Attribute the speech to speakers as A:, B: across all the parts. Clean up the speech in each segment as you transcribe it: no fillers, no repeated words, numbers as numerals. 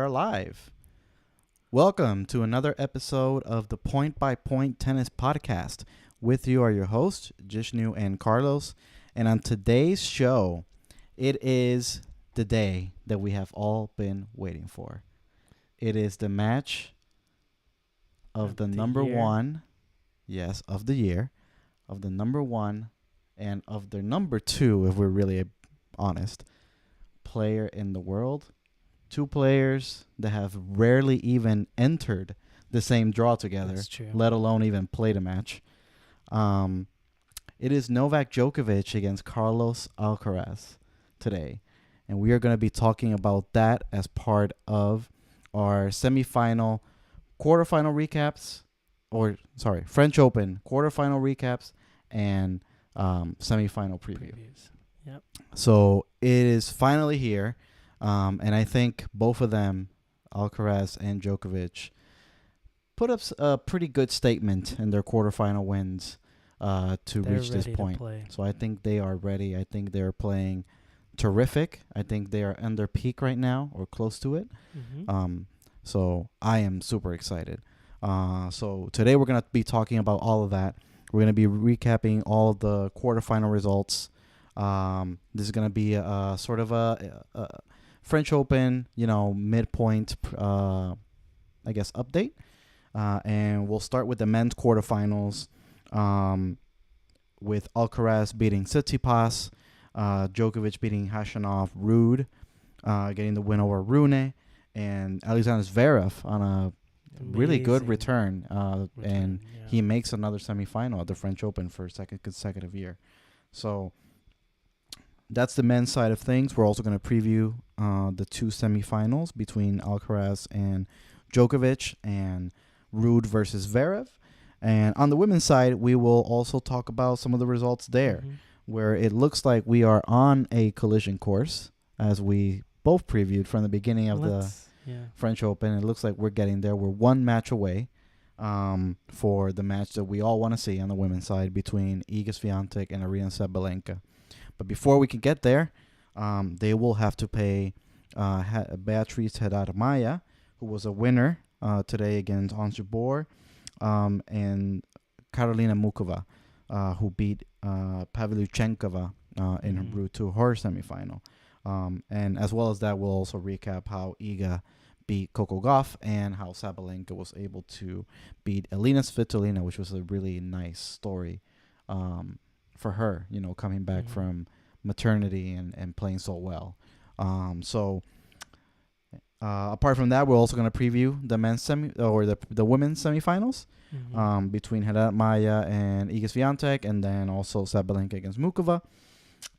A: are live. Welcome to another episode of the Point by Point Tennis Podcast. With you are your hosts, Jishnu and Carlos. And on today's show, it is the day that we have all been waiting for. It is the match of the number one, yes, of the year, of the number one, and of the number two, if we're really honest, player in the world. Two players that have rarely even entered the same draw together, let alone even played a match. It is Novak Djokovic against Carlos Alcaraz today. And we are going to be talking about that as part of our semifinal, quarterfinal recaps, French Open quarterfinal recaps and semifinal previews.
B: Yep.
A: So it is finally here. And I think both of them, Alcaraz and Djokovic, put up a pretty good statement in their quarterfinal wins to reach this point. So I think they are ready. I think they're playing terrific. I think they are on their peak right now or close to it.
B: Mm-hmm.
A: So I am super excited. So today we're going to be talking about all of that. We're going to be recapping all of the quarterfinal results. This is going to be a sort of a French Open, midpoint, update. And we'll start with the men's quarterfinals with Alcaraz beating Tsitsipas, Djokovic beating Khachanov, Ruud getting the win over Rune, and Alexander Zverev on a really good return. And he makes another semifinal at the French Open for a second consecutive year. So that's the men's side of things. We're also going to preview the two semifinals between Alcaraz and Djokovic and Ruud versus Zverev. And on the women's side, we will also talk about some of the results there, where it looks like we are on a collision course, as we both previewed from the beginning of the French Open. It looks like we're getting there. We're one match away for the match that we all want to see on the women's side between Iga Swiatek and Aryna Sabalenka. But before we can get there, they will have to pay Beatriz Haddad Maia, who was a winner today against Ons Jabeur, and Karolina Mukova, who beat Pavlyuchenkova in her route to her semifinal. And as well as that, we'll also recap how Iga beat Coco Gauff and how Sabalenka was able to beat Elina Svitolina, which was a really nice story for her, coming back from maternity and playing so well. So apart from that, we're also going to preview the men's the women's semifinals between Haddad Maia and Iga Swiatek, and then also Sabalenka against Mukova.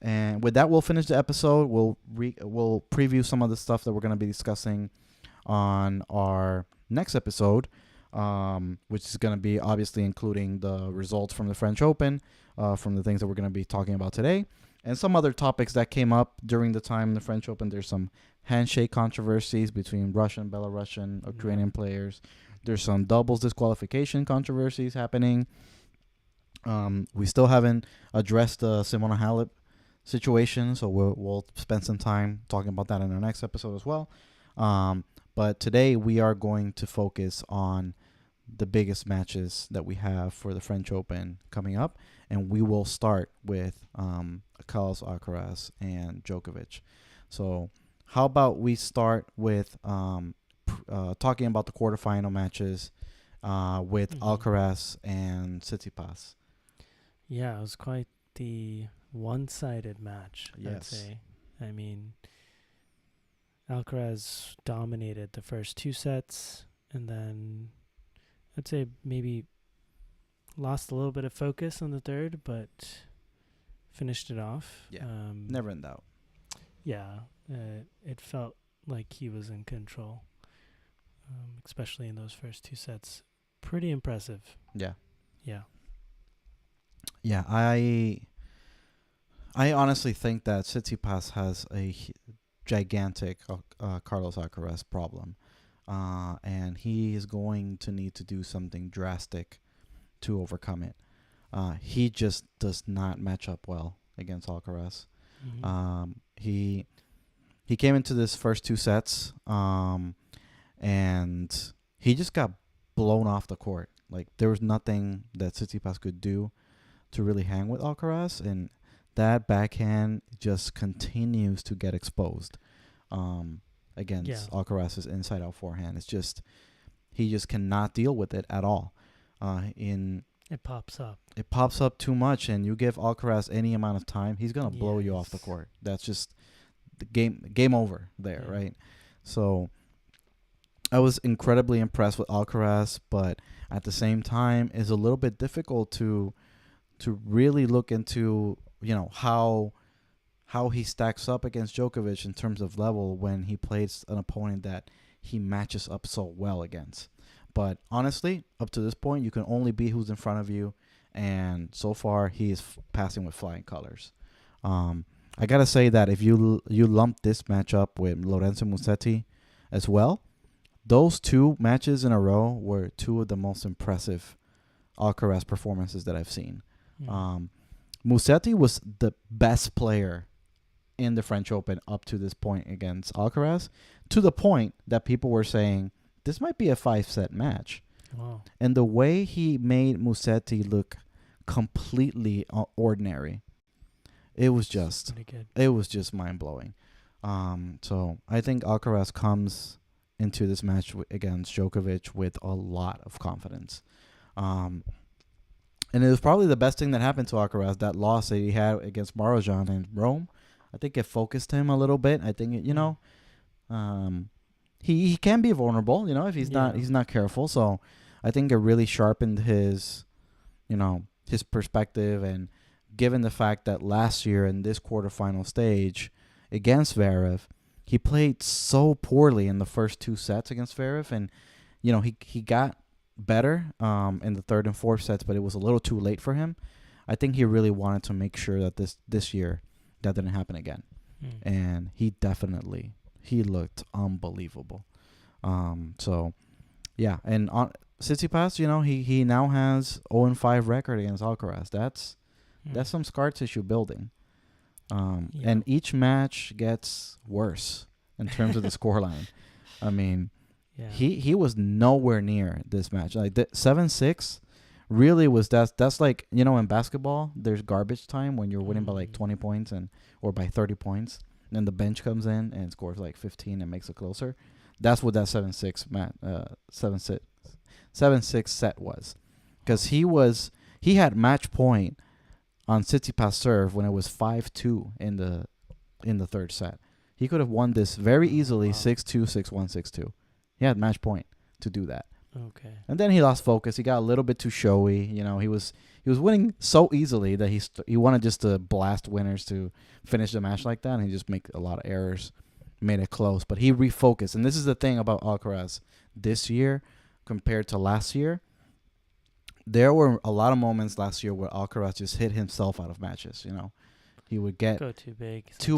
A: And with that, we'll finish the episode. We'll preview some of the stuff that we're going to be discussing on our next episode, which is going to be obviously including the results from the French Open, from the things that we're going to be talking about today, and some other topics that came up during the time in the French Open. There's some handshake controversies between Russian, Belarusian, Ukrainian players. There's some doubles disqualification controversies happening. We still haven't addressed the Simona Halep situation, so we'll spend some time talking about that in our next episode as well. But today we are going to focus on the biggest matches that we have for the French Open coming up, and we will start with Carlos Alcaraz and Djokovic. So how about we start with talking about the quarterfinal matches with Alcaraz and Tsitsipas.
B: Yeah, it was quite the one-sided match,
A: yes.
B: I'd say. I mean, Alcaraz dominated the first two sets, and then I'd say maybe lost a little bit of focus on the third, but finished it off.
A: Yeah, never in doubt.
B: Yeah, it felt like he was in control, especially in those first two sets. Pretty impressive.
A: Yeah.
B: Yeah.
A: Yeah, I honestly think that Tsitsipas has a gigantic Carlos Alcaraz problem. And he is going to need to do something drastic to overcome it. He just does not match up well against Alcaraz.
B: Mm-hmm.
A: He came into this first two sets and he just got blown off the court. Like there was nothing that Tsitsipas could do to really hang with Alcaraz, and that backhand just continues to get exposed against Alcaraz's inside-out forehand. It's just he just cannot deal with it at all.
B: It pops up.
A: It pops up too much, and you give Alcaraz any amount of time, he's gonna blow you off the court. That's just the game over there, right? So I was incredibly impressed with Alcaraz, but at the same time, it's a little bit difficult to really look into, how he stacks up against Djokovic in terms of level when he plays an opponent that he matches up so well against. But honestly, up to this point, you can only beat who's in front of you, and so far he is passing with flying colors. I gotta say that if you lump this matchup with Lorenzo Musetti as well, those two matches in a row were two of the most impressive Alcaraz performances that I've seen. Musetti was the best player in the French Open up to this point against Alcaraz, to the point that people were saying this might be a 5-set match.
B: Wow.
A: And the way he made Musetti look completely ordinary, it was just mind-blowing. So I think Alcaraz comes into this match against Djokovic with a lot of confidence. And it was probably the best thing that happened to Alcaraz, that loss that he had against Marozsan in Rome. I think it focused him a little bit. I think, he can be vulnerable, if he's not careful. So I think it really sharpened his perspective. And given the fact that last year in this quarterfinal stage against Zverev, he played so poorly in the first two sets against Zverev, and he got better in the third and fourth sets, but it was a little too late for him. I think he really wanted to make sure that this year that didn't happen again. And he looked unbelievable. So yeah, and on Tsitsipas, he now has 0-5 record against Alcaraz. That's some scar tissue building. And each match gets worse in terms of the scoreline. I mean, he was nowhere near this match. Like 7-6 really was that's like, in basketball, there's garbage time when you're winning by like 20 points or by 30 points. And then the bench comes in and scores like 15 and makes it closer. That's what that 7-6 set was. Because he had match point on Tsitsipas serve when it was 5-2 in the third set. He could have won this very easily, 6-2, 6-1, 6-2. He had match point to do that.
B: Okay.
A: And then he lost focus. He got a little bit too showy. He was winning so easily that he wanted just to blast winners to finish the match like that, and he just make a lot of errors, made it close. But he refocused, and this is the thing about Alcaraz this year compared to last year. There were a lot of moments last year where Alcaraz just hit himself out of matches. He would get
B: go too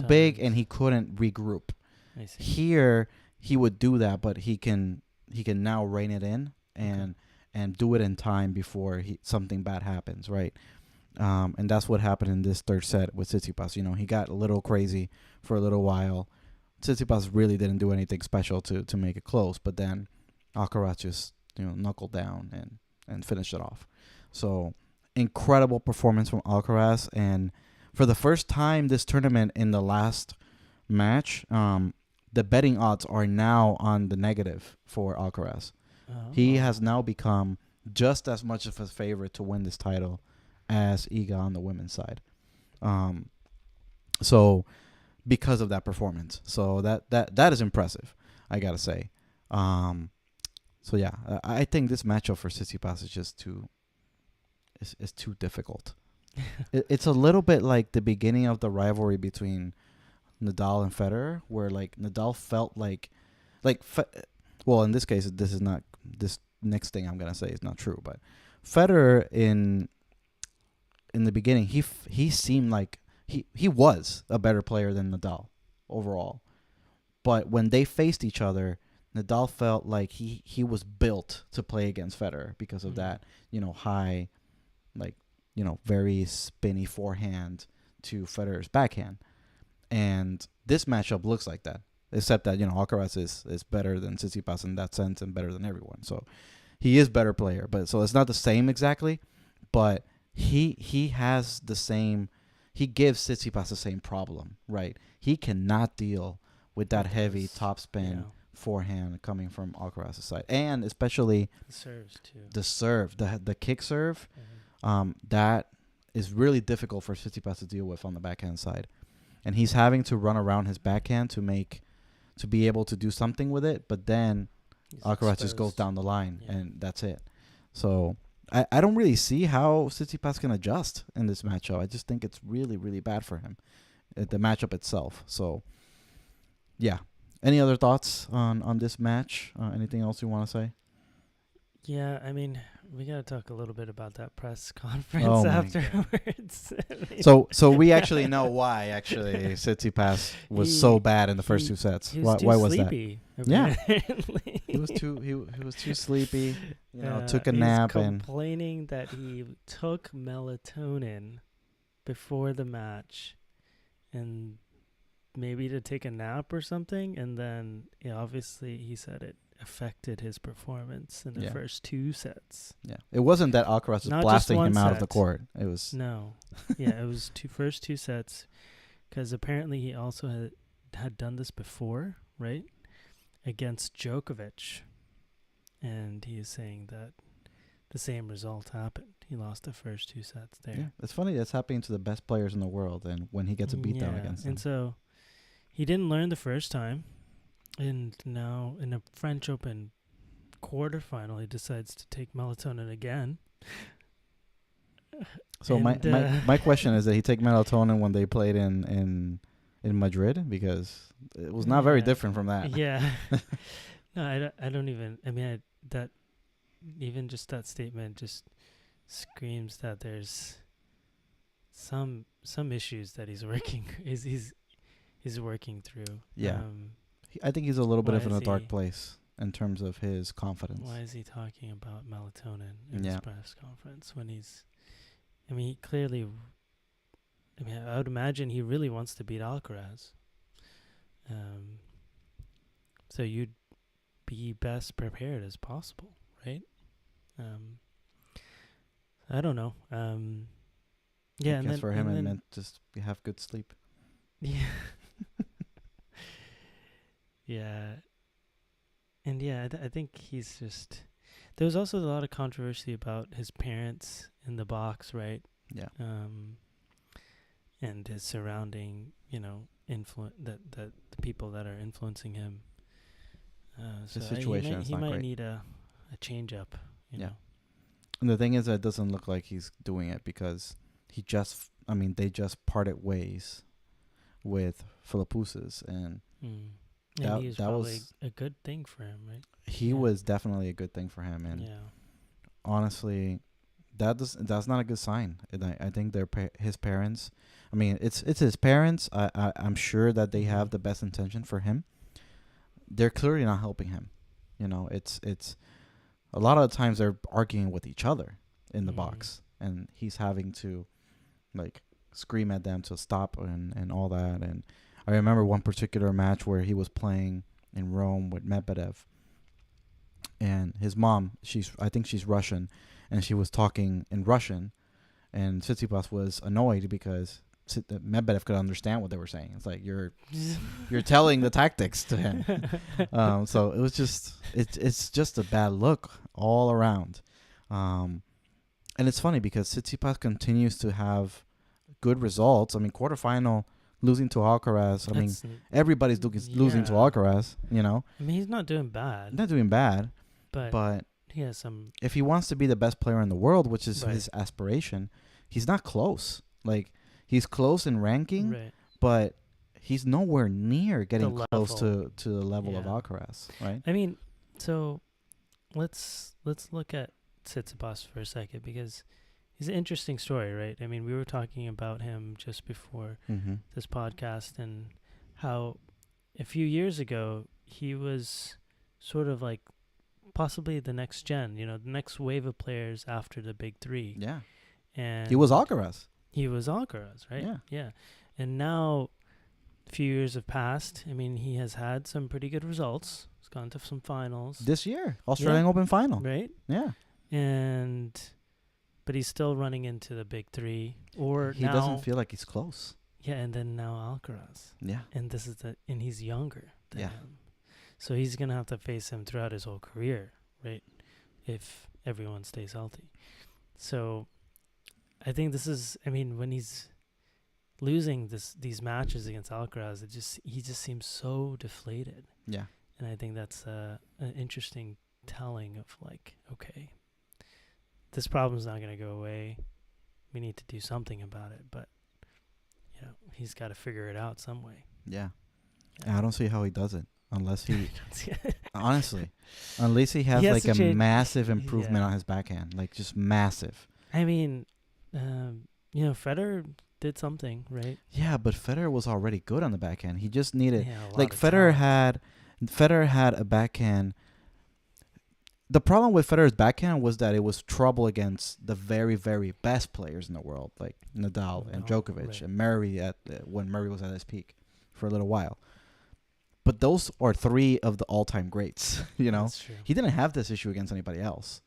B: big,
A: and he couldn't regroup.
B: I see.
A: Here he would do that, but he can now rein it in and do it in time before something bad happens, right? And that's what happened in this third set with Tsitsipas. He got a little crazy for a little while. Tsitsipas really didn't do anything special to make it close, but then Alcaraz just knuckled down and finished it off. So incredible performance from Alcaraz, and for the first time this tournament in the last match, the betting odds are now on the negative for Alcaraz. He has now become just as much of a favorite to win this title as Iga on the women's side. So because of that performance. So that is impressive, I got to say. So yeah, I think this matchup for Tsitsipas is just too difficult. It's a little bit like the beginning of the rivalry between Nadal and Federer, where like Nadal felt well, in this case, this next thing I'm gonna say is not true, but Federer in the beginning, he seemed like he was a better player than Nadal overall, but when they faced each other, Nadal felt like he was built to play against Federer because of that, high, very spinny forehand to Federer's backhand. And this matchup looks like that. except that Alcaraz is better than Tsitsipas in that sense and better than everyone. So he is better player, but so it's not the same exactly, but he has the same. He gives Tsitsipas the same problem, right? He cannot deal with that heavy topspin forehand coming from Alcaraz's side, and especially
B: the serves too.
A: The serve, the kick serve, that is really difficult for Tsitsipas to deal with on the backhand side, and he's having to run around his backhand to be able to do something with it, but then Alcaraz just goes down the line, and that's it. So I don't really see how Tsitsipas can adjust in this matchup. I just think it's really, really bad for him, the matchup itself. So, yeah. Any other thoughts on this match? Anything else you want to say?
B: Yeah, I mean, we got to talk a little bit about that press conference afterwards.
A: So we actually know why actually Tsitsipas was so bad in the first two sets. Why was
B: sleepy,
A: that? Yeah, he was too sleepy. Took a nap and
B: complaining that he took melatonin before the match, and maybe to take a nap or something, and then obviously he said it affected his performance in the first two sets.
A: Yeah, it wasn't that Alcaraz was blasting him out of the court. It was
B: it was first two sets, because apparently he also had done this before, right, against Djokovic, and he is saying that the same result happened. He lost the first two sets there.
A: Yeah, it's funny that's happening to the best players in the world, and when he gets a beatdown against them.
B: And so he didn't learn the first time. And now in a French Open quarterfinal, he decides to take melatonin again.
A: So my question is, did he take melatonin when they played in Madrid? Because it was not very different from that.
B: Yeah. No, I don't even. I mean, that even just that statement just screams that there's some issues that he's working he's working through.
A: Yeah. I think he's a little bit in a dark place in terms of his confidence.
B: Why is he talking about melatonin in his press conference when he clearly, I would imagine he really wants to beat Alcaraz. So you'd be best prepared as possible, right? I don't know. Yeah,
A: I guess for him it meant just have good sleep.
B: Yeah. Yeah. And I think he's just... There was also a lot of controversy about his parents in the box, right?
A: Yeah.
B: And his surrounding, influence, that the people that are influencing him.
A: The situation is not great.
B: He might need a change up, you know.
A: And the thing is that it doesn't look like he's doing it because they just parted ways with Philippoussis, and
B: and he was probably a good thing for him, right?
A: He was definitely a good thing for him, and honestly, that's not a good sign. And I think his parents. I mean, it's his parents. I'm sure that they have the best intention for him. They're clearly not helping him. It's a lot of the times they're arguing with each other in the box, and he's having to scream at them to stop and all that. And I remember one particular match where he was playing in Rome with Medvedev, and his mom, I think she's Russian, and she was talking in Russian, and Tsitsipas was annoyed because Medvedev could understand what they were saying. It's like you're telling the tactics to him. So it was just it's just a bad look all around. And it's funny because Tsitsipas continues to have good results. I mean, quarterfinal losing to Alcaraz. I mean, everybody's losing to Alcaraz, I
B: mean, he's not doing bad.
A: Not doing bad.
B: But he has some...
A: If he wants to be the best player in the world, which is his aspiration, he's not close. He's close in ranking, but he's nowhere near getting close to the level of Alcaraz, right?
B: I mean, so let's look at Tsitsipas for a second, because he's an interesting story, right? I mean, we were talking about him just before this podcast, and how a few years ago he was sort of like possibly the next gen, the next wave of players after the big three.
A: Yeah.
B: And
A: he was Alcaraz.
B: He was Alcaraz, right?
A: Yeah.
B: And now few years have passed. I mean, he has had some pretty good results. He's gone to some finals.
A: This year, Australian Open final.
B: Right?
A: Yeah.
B: But he's still running into the big three. Or
A: he
B: now,
A: doesn't feel like he's close.
B: Yeah, and then now Alcaraz.
A: Yeah.
B: And he's younger than
A: Yeah.
B: him. So he's gonna have to face him throughout his whole career, right? If everyone stays healthy. So I think when he's losing these matches against Alcaraz, he just seems so deflated.
A: Yeah.
B: And I think that's an interesting telling of like, okay, this problem's not going to go away. We need to do something about it. But, he's got to figure it out some way.
A: Yeah. I don't see how he does it unless he, honestly, unless he has like a massive improvement on his backhand, like just massive.
B: I mean, Federer did something, right?
A: Yeah, but Federer was already good on the backhand. He just needed, like
B: Federer
A: had a backhand. The problem with Federer's backhand was that it was trouble against the very, very best players in the world, like Nadal and Djokovic and Murray when Murray was at his peak for a little while. But those are three of the all-time greats,
B: That's true.
A: He didn't have this issue against anybody else.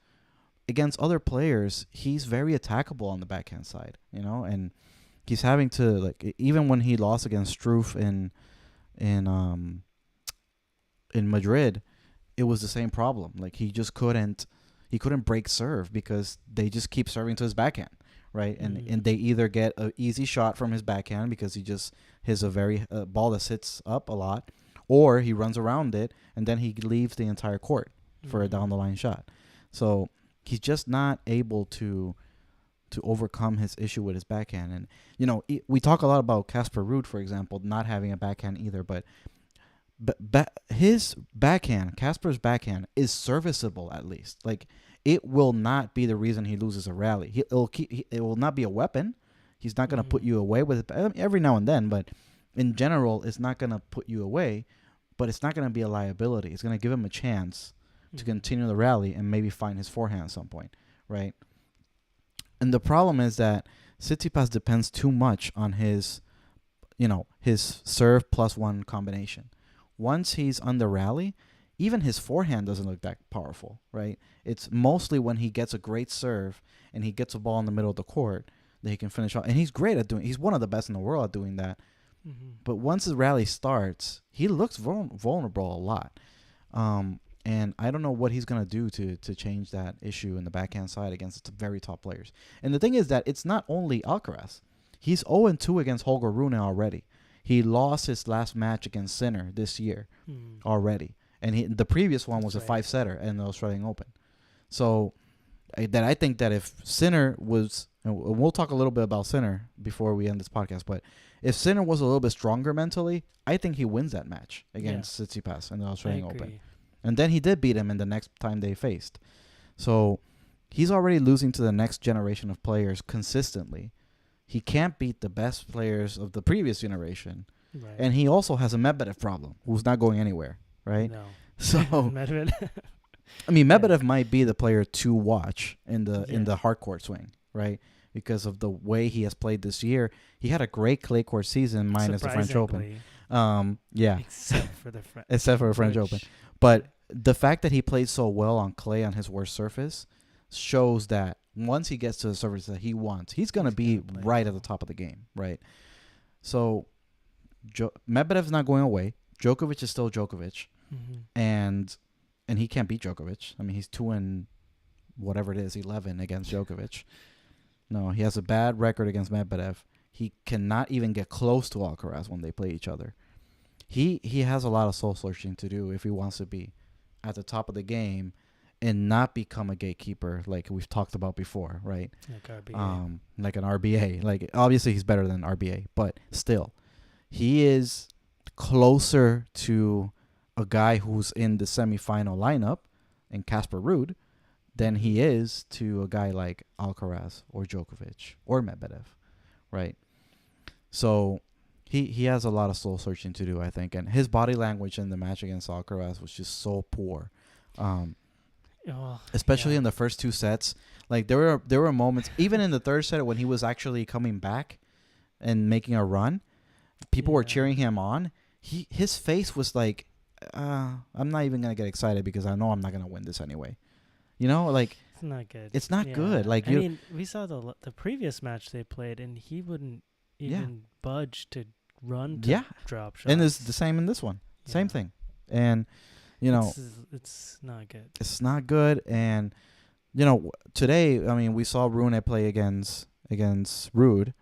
A: Against other players, he's very attackable on the backhand side, and he's having to, like, even when he lost against Struff in Madrid, it was the same problem. Like, he just couldn't break serve because they just keep serving to his backhand, right? And they either get an easy shot from his backhand because he just has a very ball that sits up a lot, or he runs around it and then he leaves the entire court for a down the line shot. So he's just not able to overcome his issue with his backhand. And we talk a lot about Casper Ruud, for example, not having a backhand either, but his backhand, Casper's backhand, is serviceable at least. Like, it will not be the reason he loses a rally. It will not be a weapon. He's not going to put you away with it every now and then, but in general, it's not going to put you away, but it's not going to be a liability. It's going to give him a chance to continue the rally and maybe find his forehand at some point, right? And the problem is that Tsitsipas depends too much on his serve plus one combination. Once he's on the rally, even his forehand doesn't look that powerful, right? It's mostly when he gets a great serve and he gets a ball in the middle of the court that he can finish off. And he's great at he's one of the best in the world at doing that. But once the rally starts, he looks vulnerable a lot. And I don't know what he's going to do to change that issue in the backhand side against very top players. And the thing is that it's not only Alcaraz. He's 0-2 against Holger Rune already. He lost his last match against Sinner this year already. And the previous one was a 5-setter in the Australian Open. So I think that if Sinner was, and we'll talk a little bit about Sinner before we end this podcast, but if Sinner was a little bit stronger mentally, I think he wins that match against Tsitsipas in the Australian Open. And then he did beat him in the next time they faced. So he's already losing to the next generation of players consistently. He can't beat the best players of the previous generation. Right. And he also has a Medvedev problem, who's not going anywhere, right?
B: No.
A: So Medvedev might be the player to watch in the hard court swing, right? Because of the way he has played this year. He had a great clay court season minus the French Open.
B: Except for the
A: French Open. But the fact that he played so well on clay on his worst surface shows that once he gets to the surface that he wants, he's going to be right at the top of the game, right? So Medvedev's not going away. Djokovic is still Djokovic. And he can't beat Djokovic. I mean, he's 2-11 against Djokovic. No, he has a bad record against Medvedev. He cannot even get close to Alcaraz when they play each other. He has a lot of soul searching to do if he wants to be at the top of the game and not become a gatekeeper like we've talked about before, right?
B: Like RBA.
A: Like an RBA. Like, obviously he's better than RBA, but still, he is closer to a guy who's in the semifinal lineup in Casper Ruud than he is to a guy like Alcaraz or Djokovic or Medvedev, right? So he has a lot of soul searching to do, I think, and his body language in the match against Alcaraz was just so poor, especially in the first two sets. Like, there were moments, even in the third set when he was actually coming back and making a run. people were cheering him on. His face was like, I'm not even gonna get excited because I know I'm not gonna win this anyway. You know, like
B: It's not good.
A: it's not good. Like
B: I mean, we saw the previous match they played, and he wouldn't even budge to run to drop shots.
A: And it's the same in this one. Same thing. And you know,
B: it's not good.
A: It's not good. And you know, today, I mean, we saw Rune play against Rude,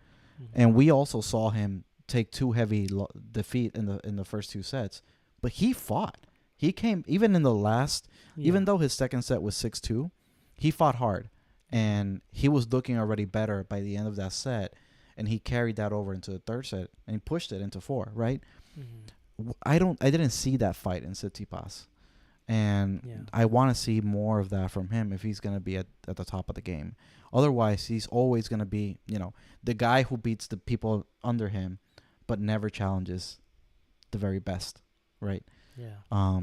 A: and we also saw him take 2 heavy defeat in the first 2 sets. But he fought. He came even in the last, even though his second set was 6-2, he fought hard, and he was looking already better by the end of that set, and he carried that over into the third set and he pushed it into 4. Right? I didn't see that fight in Tsitsipas. And I want to see more of that from him if he's going to be at the top of the game. Otherwise, he's always going to be, you know, the guy who beats the people under him but never challenges the very best, right?
B: Yeah.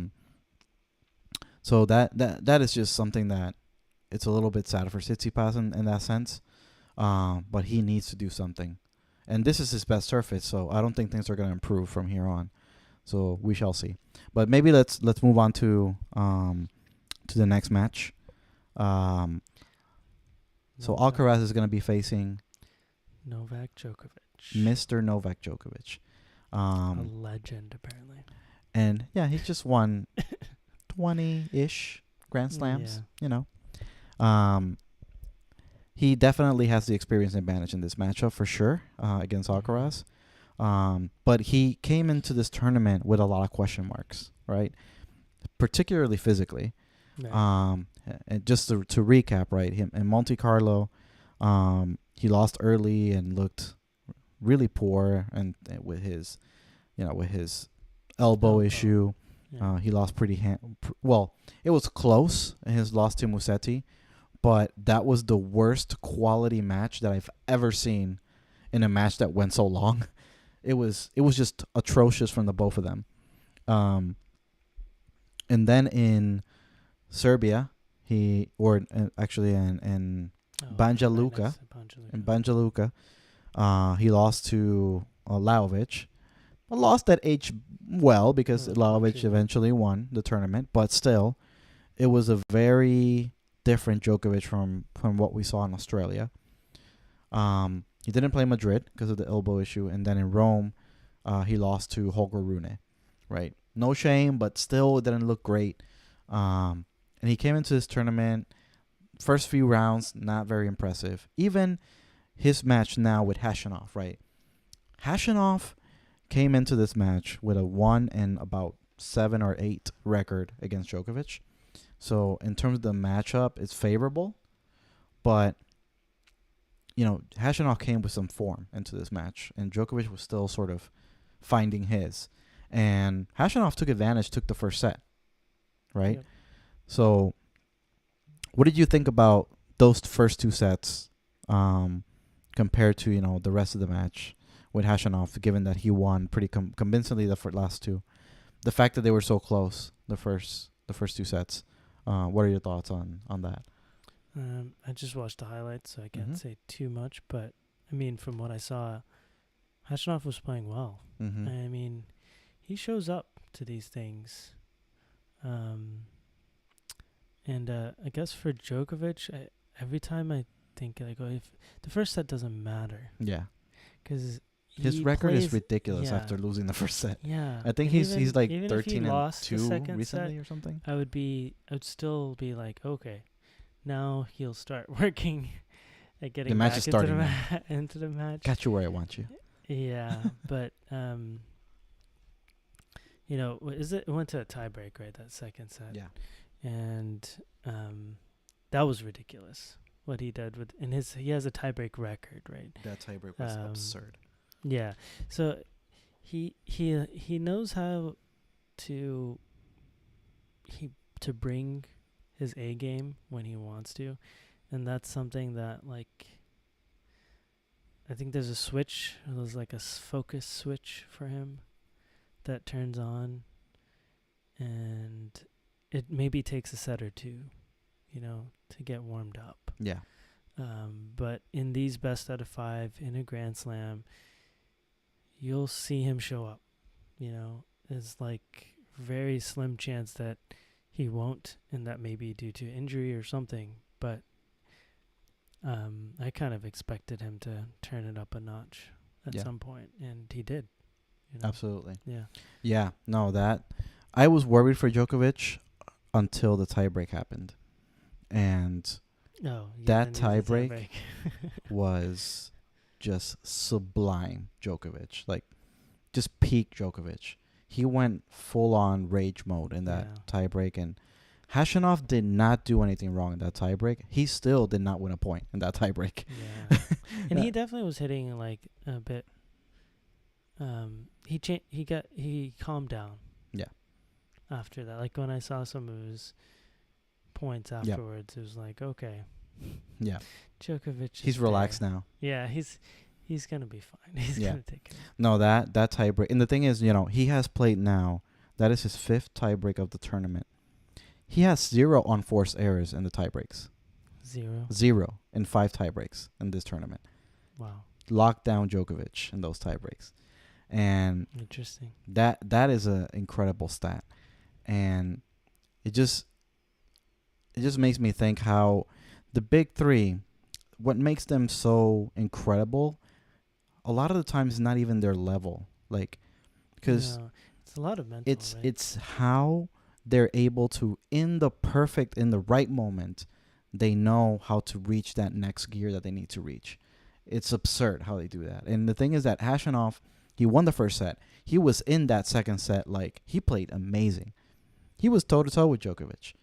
A: So that is just something that it's a little bit sad for Tsitsipas in that sense. But he needs to do something. And this is his best surface, so I don't think things are going to improve from here on. So we shall see. But maybe let's move on to the next match. So Alcaraz is going to be facing
B: Novak Djokovic.
A: Mr. Novak Djokovic.
B: A legend, apparently.
A: And yeah, he's just won 20-ish Grand Slams, you know. He definitely has the experience advantage in this matchup for sure against Alcaraz. But he came into this tournament with a lot of question marks, right? Particularly physically. Yeah. And just to recap, right? Him in Monte Carlo, he lost early and looked really poor, and with his elbow issue, he lost pretty well. It was close in his loss to Musetti, but that was the worst quality match that I've ever seen in a match that went so long. It was just atrocious from the both of them. And then in Serbia, in Banja Luka, he lost to Lajovic. Lost that H well because Lajovic eventually won the tournament, but still, it was a very different Djokovic from what we saw in Australia. He didn't play Madrid because of the elbow issue, and then in Rome, he lost to Holger Rune, right? No shame, but still it didn't look great. And he came into this tournament, first few rounds, not very impressive. Even his match now with Khachanov, right? Khachanov came into this match with a 1-7 or 8 record against Djokovic. So in terms of the matchup, it's favorable, but you know, Khachanov came with some form into this match, and Djokovic was still sort of finding his. And Khachanov took advantage, took the first set, right? Yep. So what did you think about those first 2 sets compared to, you know, the rest of the match with Khachanov, given that he won pretty convincingly the last 2? The fact that they were so close, the first 2 sets. What are your thoughts on that?
B: I just watched the highlights, so I can't say too much. But, I mean, from what I saw, Khachanov was playing well. I mean, he shows up to these things. And I guess for Djokovic, every time I think, like, if the first set doesn't matter.
A: Yeah.
B: Because
A: his record is ridiculous after losing the first set.
B: Yeah.
A: I think he's like 13-2 recently
B: set,
A: or something.
B: I would still be like, okay, now he'll start working at getting back into the match.
A: Got you where I want you.
B: Yeah, but you know, it went to a tiebreak, right? That second set.
A: Yeah.
B: And that was ridiculous what he did he has a tiebreak record, right?
A: That tiebreak was absurd.
B: Yeah. So he knows how to bring his A game when he wants to, and that's something that, like, I think there's a switch. There's like a focus switch for him that turns on, and it maybe takes a set or 2, you know, to get warmed up.
A: Yeah.
B: But in these best out of 5 in a Grand Slam, you'll see him show up. It's like very slim chance that he won't, and that may be due to injury or something. But I kind of expected him to turn it up a notch at some point, and he did.
A: Absolutely.
B: Yeah.
A: Yeah. No, that I was worried for Djokovic until the tiebreak happened, and that tiebreak was just sublime Djokovic, like just peak Djokovic. He went full on rage mode in that tiebreak, and Hashanov did not do anything wrong in that tiebreak. He still did not win a point in that tiebreak.
B: Yeah. And he definitely was hitting like a bit. He calmed down.
A: Yeah.
B: After that, like when I saw some of his points afterwards, it was like, okay.
A: Yeah.
B: Djokovic.
A: He's relaxed now.
B: Yeah, he's gonna be fine. He's gonna take it.
A: No, that tiebreak, and the thing is, he has played now. That is his 5th tiebreak of the tournament. He has 0 unforced errors in the tiebreaks. 0 in 5 tiebreaks in this tournament.
B: Wow.
A: Locked down Djokovic in those tiebreaks. And
B: interesting.
A: That is an incredible stat. And it just makes me think how the big three, what makes them so incredible, a lot of the times is not even their level. Like, because
B: it's a lot of mental.
A: It's how they're able to, in the right moment, they know how to reach that next gear that they need to reach. It's absurd how they do that. And the thing is that Hashanov, he won the first set. He was in that second set, like, he played amazing. He was toe-to-toe with Djokovic.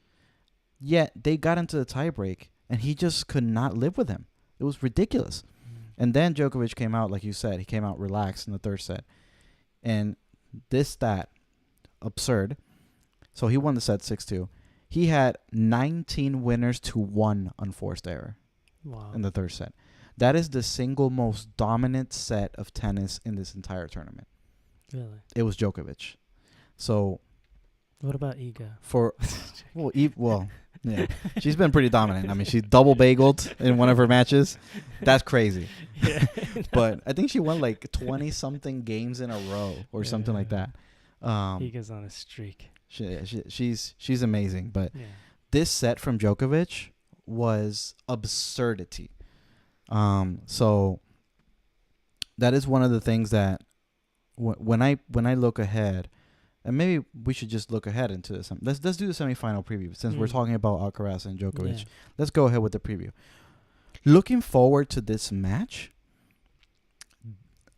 A: Yet, they got into the tiebreak, and he just could not live with him. It was ridiculous. And then Djokovic came out, like you said, he came out relaxed in the third set. And this stat, absurd. So he won the set 6-2. He had 19 winners to 1 unforced error in the third set. That is the single most dominant set of tennis in this entire tournament.
B: Really?
A: It was Djokovic. So
B: what about Iga?
A: Yeah. She's been pretty dominant. I mean, she double bageled in one of her matches. That's crazy.
B: Yeah.
A: But I think she won like 20-something games in a row or something like that.
B: Iga's on a streak.
A: She's amazing. But this set from Djokovic was absurdity. So that is one of the things that when I look ahead, and maybe we should just look ahead into this. Let's do the semifinal preview since we're talking about Alcaraz and Djokovic. Let's go ahead with the preview. Looking forward to this match.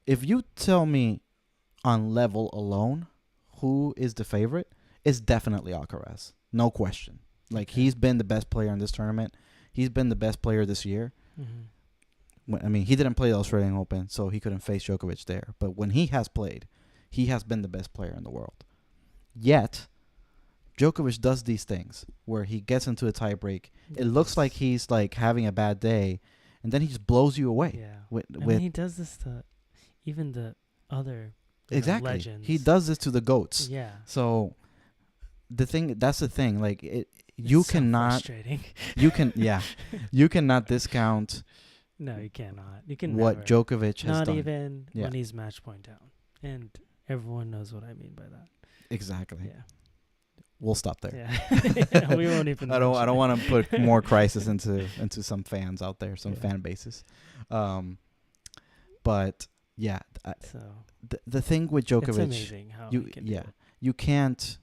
A: If you tell me on level alone who is the favorite, it's definitely Alcaraz. No question. Like, he's been the best player in this tournament. He's been the best player this year. I mean, he didn't play the Australian Open, so he couldn't face Djokovic there. But when he has played, he has been the best player in the world. Yet, Djokovic does these things where he gets into a tiebreak. It looks like he's like having a bad day, and then he just blows you away.
B: Yeah. I mean, he does this to even the other legends.
A: He does this to the GOATs.
B: Yeah.
A: So that's the thing. Like, you cannot.
B: Frustrating.
A: You cannot discount.
B: No, you cannot. You can
A: what
B: never.
A: Djokovic has
B: Not
A: done.
B: even when he's match point down, and everyone knows what I mean by that.
A: Exactly.
B: Yeah.
A: We'll stop there.
B: Yeah. We won't even.
A: I don't want to put more crisis into some fans out there, some fan bases. But yeah. The thing with Djokovic,
B: it's amazing how he can do it.
A: You can't.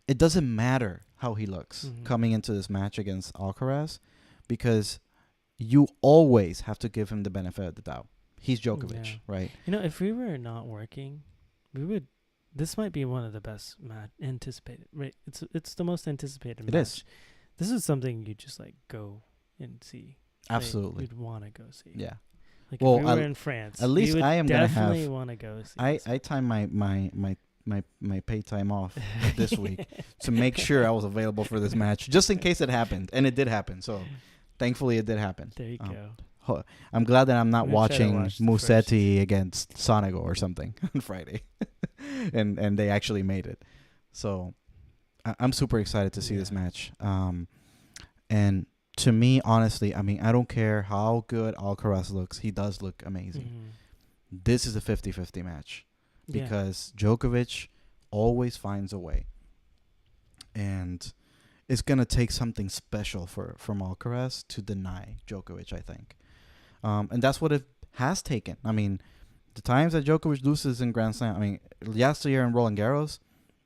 A: It doesn't matter how he looks coming into this match against Alcaraz, because you always have to give him the benefit of the doubt. He's Djokovic, right?
B: If we were not working, we would. This might be one of the best anticipated. Right? It's the most anticipated match.
A: It is.
B: This is something you just like go and see.
A: Absolutely.
B: You'd want to go see.
A: Yeah.
B: Like, if we were in France,
A: at least I am gonna have.
B: Definitely want to go see.
A: I time my paid time off this week to make sure I was available for this match, just in case it happened, and it did happen. So, thankfully, it did happen.
B: There you go.
A: I'm glad that I'm not watching Musetti against Sonego or something on Friday, and they actually made it. So, I'm super excited to see this match. And to me, honestly, I mean, I don't care how good Alcaraz looks; he does look amazing. this is a 50-50 match
B: Yeah.
A: because Djokovic always finds a way. And it's going to take something special from Alcaraz to deny Djokovic, I think. And that's what it has taken. I mean, the times that Djokovic loses in Grand Slam, I mean, last year in Roland Garros,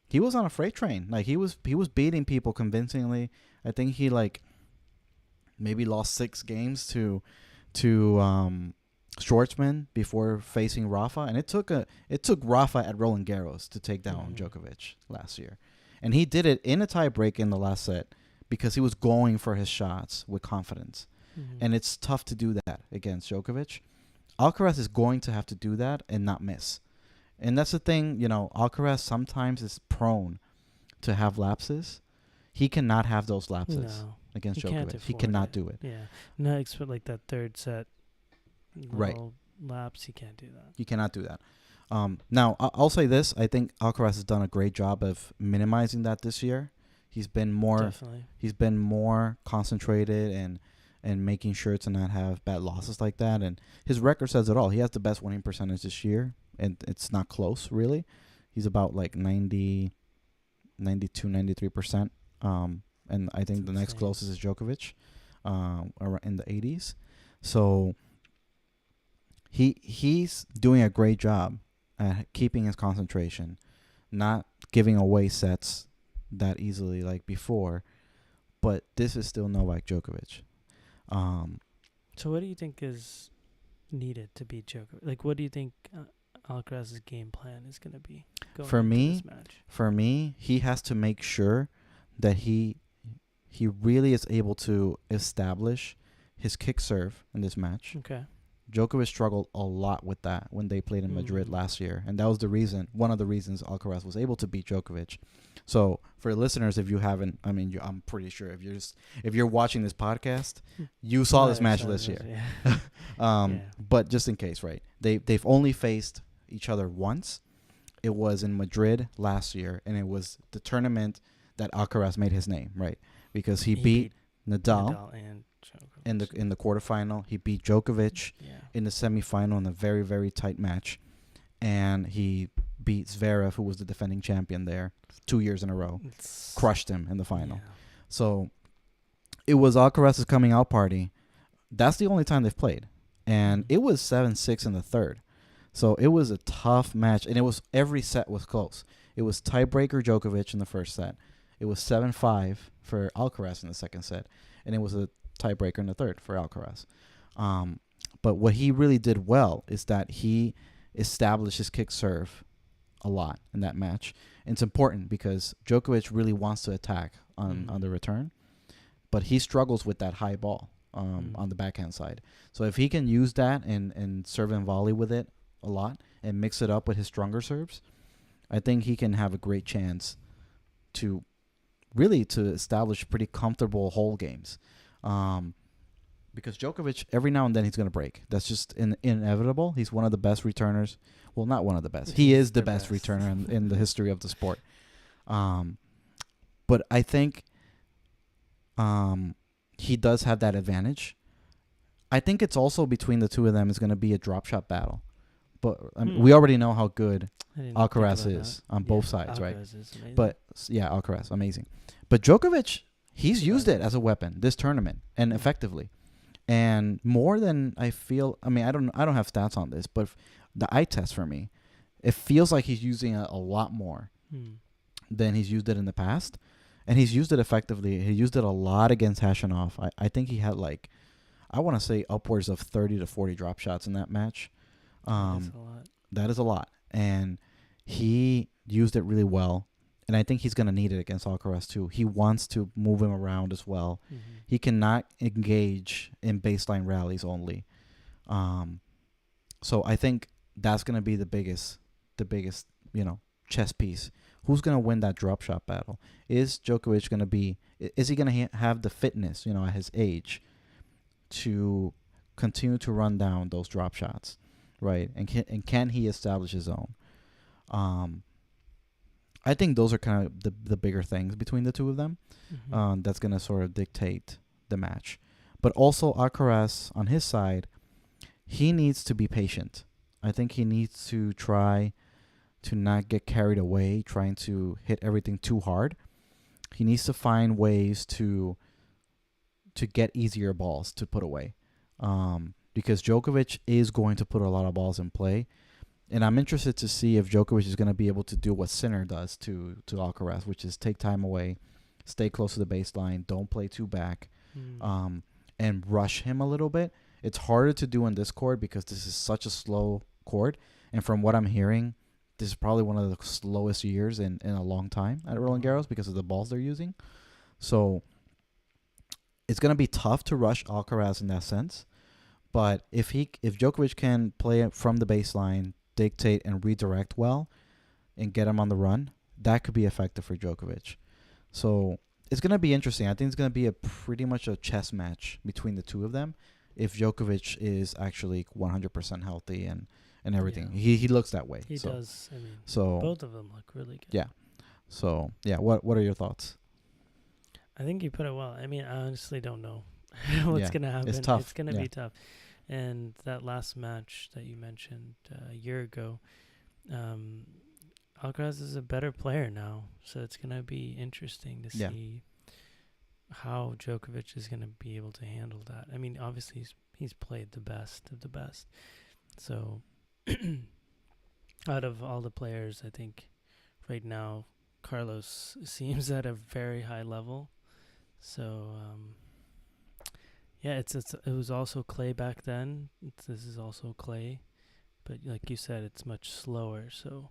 A: he was on a freight train. Like he was beating people convincingly. I think he like maybe lost 6 games to Schwartzman before facing Rafa, and it took Rafa at Roland Garros to take down Djokovic last year, and he did it in a tiebreak in the last set because he was going for his shots with confidence, and it's tough to do that against Djokovic. Alcaraz is going to have to do that and not miss, and that's the thing. You know, Alcaraz sometimes is prone to have lapses. He cannot have those lapses against Djokovic. He cannot do it.
B: Yeah, no, except like that third set.
A: Right.
B: Laps, you can't do that.
A: You cannot do that. Now, I'll say this. I think Alcaraz has done a great job of minimizing that this year. He's been more concentrated and making sure to not have bad losses like that. And his record says it all. He has the best winning percentage this year, and it's not close, really. He's about like 92, 93%. And I think the next closest is Djokovic, in the 80s. So he's doing a great job at keeping his concentration, not giving away sets that easily like before. But this is still Novak Djokovic.
B: So what do you think is needed to beat Djokovic? Like, what do you think Alcaraz's game plan is going to be going into this match?
A: For me, he has to make sure that he really is able to establish his kick serve in this match.
B: Okay.
A: Djokovic struggled a lot with that when they played in Madrid last year, and that was one of the reasons Alcaraz was able to beat Djokovic. So for listeners, if you haven't, I mean, I'm pretty sure if you're watching this podcast, you saw this match this year. Yeah. But just in case, right? They've only faced each other once. It was in Madrid last year, and it was the tournament that Alcaraz made his name, right? Because he beat Nadal
B: and
A: in the quarterfinal. He beat Djokovic in the semifinal in a very, very tight match, and he beat Zverev, who was the defending champion there 2 years in a row, crushed him in the final. Yeah. So it was Alcaraz's coming out party. That's the only time they've played, and it was 7-6 in the third. So it was a tough match, and every set was close. It was tiebreaker Djokovic in the first set. It was 7-5 for Alcaraz in the second set, and it was a tiebreaker in the third for Alcaraz. But what he really did well is that he established his kick serve a lot in that match. And it's important because Djokovic really wants to attack on the return, but he struggles with that high ball on the backhand side. So if he can use that and serve and volley with it a lot and mix it up with his stronger serves, I think he can have a great chance to establish pretty comfortable hole games. Because Djokovic, every now and then he's going to break. That's just inevitable. He's one of the best returners. Well, not one of the best. He is the best returner in the history of the sport. But I think he does have that advantage. I think it's also between the two of them is going to be a drop shot battle. But we already know how good Alcaraz is on both sides, right? But yeah, Alcaraz, amazing. But Djokovic, he's used it as a weapon this tournament and effectively. And more than I feel, I mean, I don't have stats on this, but the eye test for me, it feels like he's using it a lot more than he's used it in the past. And he's used it effectively. He used it a lot against Hashanov. I think he had I want to say upwards of 30 to 40 drop shots in that match.
B: That's a lot.
A: That is a lot. And he used it really well. And I think he's going to need it against Alcaraz too. He wants to move him around as well. He cannot engage in baseline rallies only. So I think that's going to be the biggest, chess piece. Who's going to win that drop shot battle? Is Djokovic going to be, is he going to have the fitness, at his age to continue to run down those drop shots, right? And can he establish his own? I think those are kind of the bigger things between the two of them. That's going to sort of dictate the match. But also Alcaraz, on his side, he needs to be patient. I think he needs to try to not get carried away trying to hit everything too hard. He needs to find ways to get easier balls to put away. Because Djokovic is going to put a lot of balls in play. And I'm interested to see if Djokovic is going to be able to do what Sinner does to Alcaraz, which is take time away, stay close to the baseline, don't play too back, and rush him a little bit. It's harder to do in this court because this is such a slow court. And from what I'm hearing, this is probably one of the slowest years in a long time at Roland Garros because of the balls they're using. So it's going to be tough to rush Alcaraz in that sense. But if Djokovic can play it from the baseline, dictate and redirect well, and get him on the run, that could be effective for Djokovic. So it's going to be interesting. I think it's going to be a pretty much a chess match between the two of them if Djokovic is actually 100% healthy and everything. Yeah. He looks that way.
B: He does. I mean,
A: so
B: both of them look really good.
A: Yeah. So, yeah, what are your thoughts?
B: I think you put it well. I mean, I honestly don't know what's going to happen.
A: It's tough.
B: It's going to be tough. And that last match that you mentioned a year ago, Alcaraz is a better player now. So it's going to be interesting to see how Djokovic is going to be able to handle that. I mean, obviously, he's played the best of the best. So out of all the players, I think right now, Carlos seems at a very high level. So, yeah, it was also clay back then. This is also clay, but like you said, it's much slower. So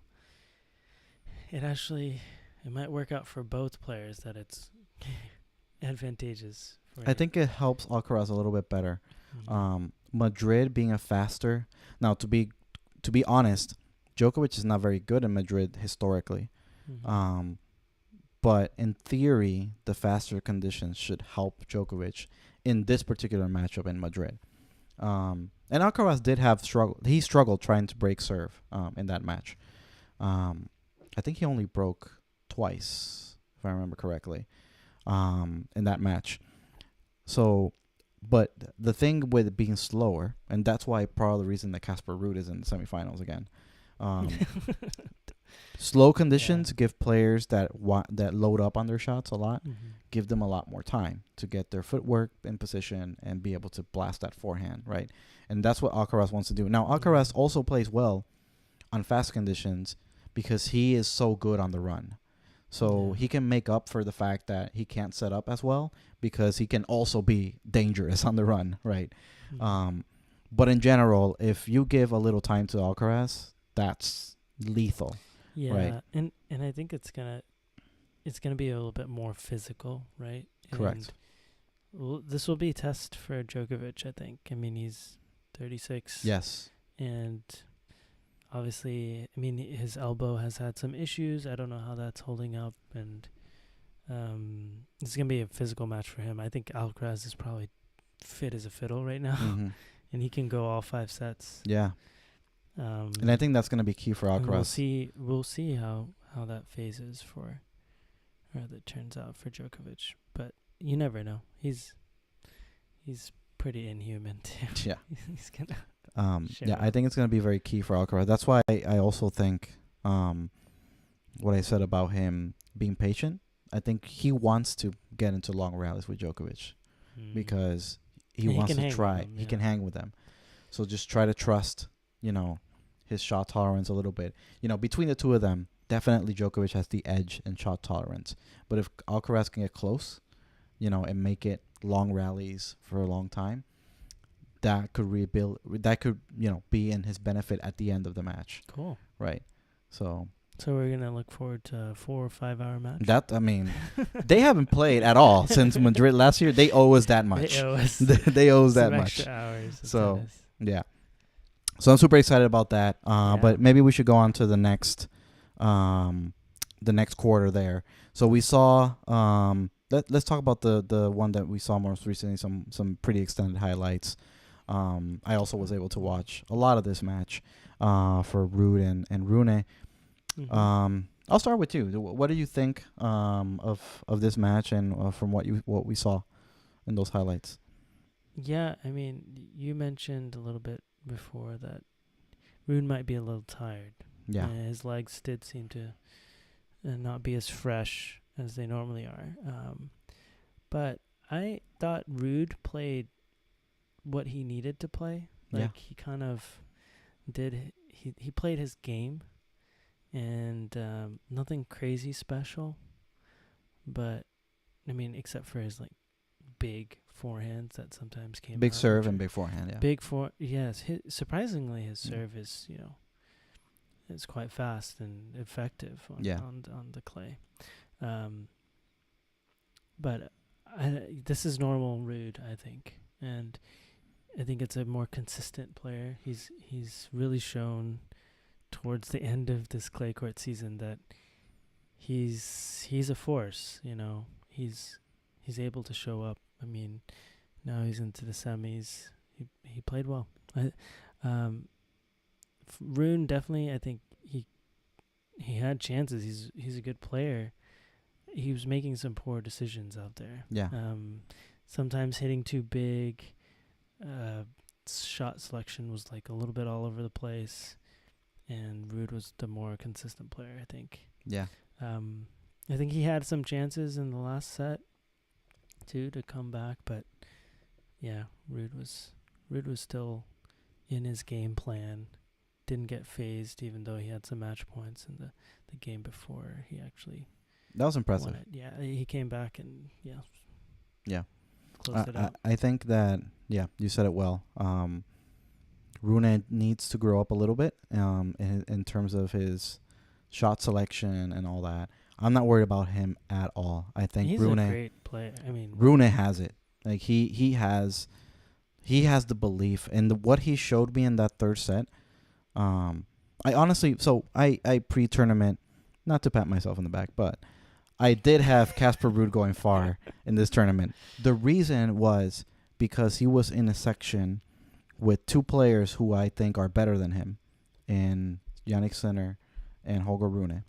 B: it might work out for both players that it's advantageous.
A: I think it helps Alcaraz a little bit better. Madrid being a faster. Now, to be honest, Djokovic is not very good in Madrid historically. But in theory, the faster conditions should help Djokovic in this particular matchup in Madrid. And Alcaraz did have struggle. He struggled trying to break serve in that match. I think he only broke twice, if I remember correctly, in that match. So, but the thing with it being slower, and that's why part of the reason that Casper Ruud is in the semifinals again. Slow conditions give players that load up on their shots a lot, give them a lot more time to get their footwork in position and be able to blast that forehand, right? And that's what Alcaraz wants to do. Now, Alcaraz also plays well on fast conditions because he is so good on the run. So he can make up for the fact that he can't set up as well because he can also be dangerous on the run, right? But in general, if you give a little time to Alcaraz, that's lethal.
B: Yeah,
A: right.
B: and I think it's gonna be a little bit more physical, right?
A: Correct.
B: This will be a test for Djokovic, I think. I mean, he's 36.
A: Yes.
B: And obviously, I mean, his elbow has had some issues. I don't know how that's holding up, and it's gonna be a physical match for him. I think Alcaraz is probably fit as a fiddle right now, and he can go all 5 sets.
A: Yeah. And I think that's going to be key for Alcaraz.
B: We'll see how that phases or that turns out for Djokovic. But you never know. He's pretty inhuman too.
A: Yeah.
B: He's gonna.
A: I think it's going to be very key for Alcaraz. That's why I also think what I said about him being patient. I think he wants to get into long rallies with Djokovic because he wants to try. He can hang with them. So just try to trust, his shot tolerance a little bit. Between the two of them, definitely Djokovic has the edge in shot tolerance. But if Alcaraz can get close, and make it long rallies for a long time, that could be in his benefit at the end of the match.
B: Cool.
A: Right. So
B: we're going to look forward to a 4 or 5 hour match?
A: They haven't played at all since Madrid last year. They owe us that much. They owe us that much.
B: Extra hours.
A: So, yeah. So I'm super excited about that. But maybe we should go on to the next quarter there. So we saw let's talk about the one that we saw most recently, some pretty extended highlights. I also was able to watch a lot of this match for Ruud and Rune. I'll start with you. What do you think of this match and from what we saw in those highlights?
B: Yeah, I mean, you mentioned a little bit before that Rune might be a little tired.
A: Yeah.
B: His legs did seem to not be as fresh as they normally are. But I thought Rude played what he needed to play. Like he kind of did. He played his game, and nothing crazy special. But I mean, except for his like big forehands that sometimes came.
A: Big
B: out,
A: serve and big forehand. Yeah.
B: Big yes. Surprisingly, his serve is it's quite fast and effective on the clay. But this is normal Rude, I think, and I think it's a more consistent player. He's really shown towards the end of this clay court season that he's a force. He's able to show up. I mean, now he's into the semis. He played well. Rune definitely, I think he had chances. He's a good player. He was making some poor decisions out there.
A: Yeah.
B: Sometimes hitting too big. Shot selection was like a little bit all over the place, and Rude was the more consistent player, I think.
A: Yeah.
B: I think he had some chances in the last set too to come back, but yeah, Rude was still in his game plan. Didn't get phased, even though he had some match points in the game before he actually.
A: That was impressive.
B: Won it. Yeah, he came back and
A: yeah.
B: Closed it out.
A: I think that you said it well. Rune needs to grow up a little bit in terms of his shot selection and all that. I'm not worried about him at all. I think
B: he's
A: Rune,
B: a great player. I mean,
A: Rune has it. Like he has the belief, and what he showed me in that third set. I honestly, I pre-tournament, not to pat myself on the back, but I did have Casper Ruud going far in this tournament. The reason was because he was in a section with two players who I think are better than him, in Jannik Sinner and Holger Rune,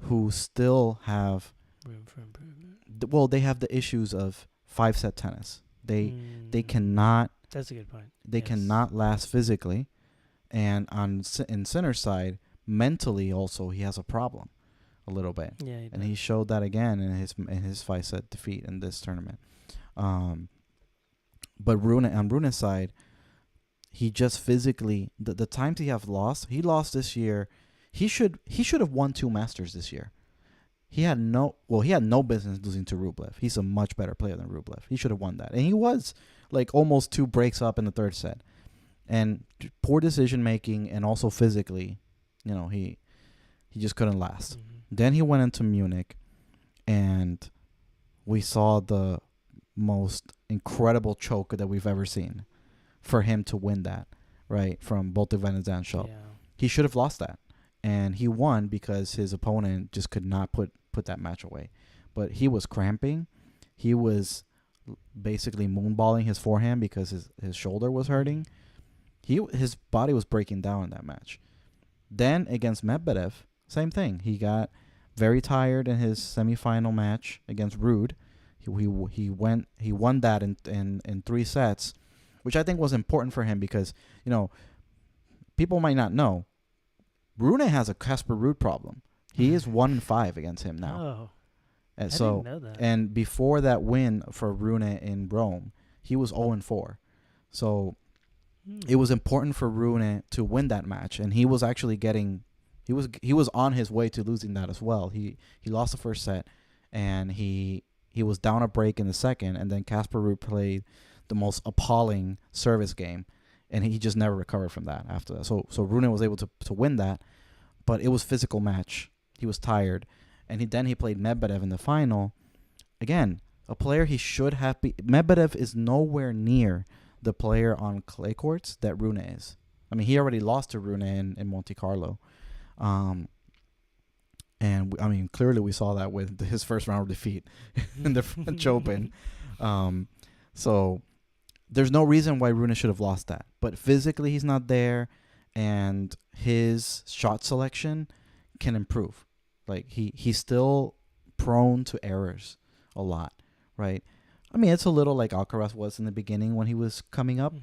A: who still have
B: room for improvement.
A: They have the issues of 5-set tennis. They cannot.
B: That's a good point.
A: They cannot last physically, and in Sinner's side, mentally also he has a problem. A little bit, and he showed that again in his 5-set defeat in this tournament. But on Rune's side, he just physically the times he lost this year. He should have won 2 Masters this year. He had no business losing to Rublev. He's a much better player than Rublev. He should have won that, and he was like almost 2 breaks up in the third set, and poor decision making, and also physically, he just couldn't last. Then he went into Munich, and we saw the most incredible choke that we've ever seen for him to win that, right, from Bolte van den Zandschulp. Yeah. He should have lost that, and he won because his opponent just could not put that match away. But he was cramping. He was basically moonballing his forehand because his shoulder was hurting. His body was breaking down in that match. Then against Medvedev, same thing. He got very tired in his semifinal match against Ruud. He won that in 3 sets, which I think was important for him because people might not know Rune has a Casper Ruud problem. He is 1-5 against him now.
B: Oh,
A: and
B: I didn't know that.
A: And before that win for Rune in Rome, he was 0-4. So it was important for Rune to win that match, and he was actually getting. He was on his way to losing that as well. He lost the first set, and he was down a break in the second, and then Casper Ruud played the most appalling service game, and he just never recovered from that after that. So Rune was able to win that, but it was a physical match. He was tired, and then he played Medvedev in the final. Again, a player he should have been. Medvedev is nowhere near the player on clay courts that Rune is. I mean, he already lost to Rune in Monte Carlo. And clearly we saw that with his first round of defeat in the French Open. So there's no reason why Rune should have lost that. But physically he's not there, and his shot selection can improve. Like he's still prone to errors a lot, right? I mean, it's a little like Alcaraz was in the beginning when he was coming up.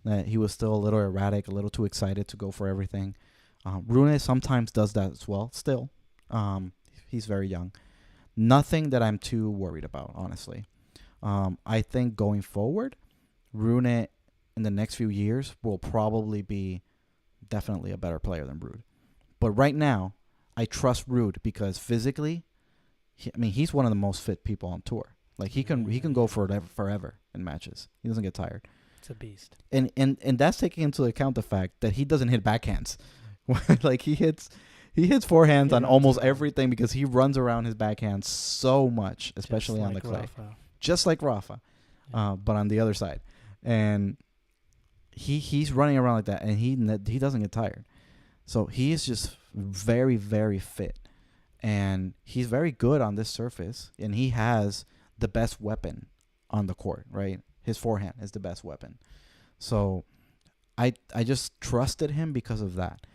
A: that he was still a little erratic, a little too excited to go for everything. Rune sometimes does that as well. Still, he's very young. Nothing that I'm too worried about, honestly. I think going forward, Rune in the next few years will probably be definitely a better player than Ruud. But right now, I trust Ruud because physically, he's one of the most fit people on tour. Like he can go forever in matches. He doesn't get tired.
B: It's a beast.
A: And that's taking into account the fact that he doesn't hit backhands. Like he hits forehands on almost everything because he runs around his backhand so much, especially on the clay.
B: Rafa.
A: Just like Rafa, but on the other side. And he's running around like that, and he doesn't get tired. So he is just very, very fit. And he's very good on this surface, and he has the best weapon on the court, right? His forehand is the best weapon. So I just trusted him because of that.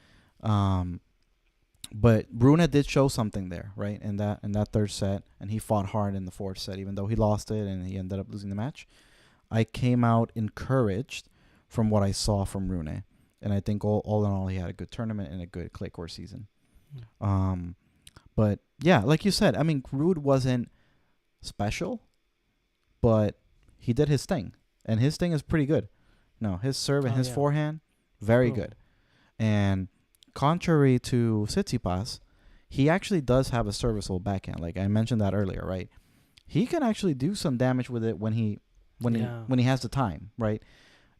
A: But Rune did show something there, right? In that third set, and he fought hard in the fourth set, even though he lost it and he ended up losing the match. I came out encouraged from what I saw from Rune, and I think all in all, he had a good tournament and a good clay court season. But yeah, like you said, Ruud wasn't special, but he did his thing, and his thing is pretty good. No, his serve and his forehand, very good. And contrary to Tsitsipas, he actually does have a serviceable backhand. Like I mentioned that earlier, right? He can actually do some damage with it when he has the time, right?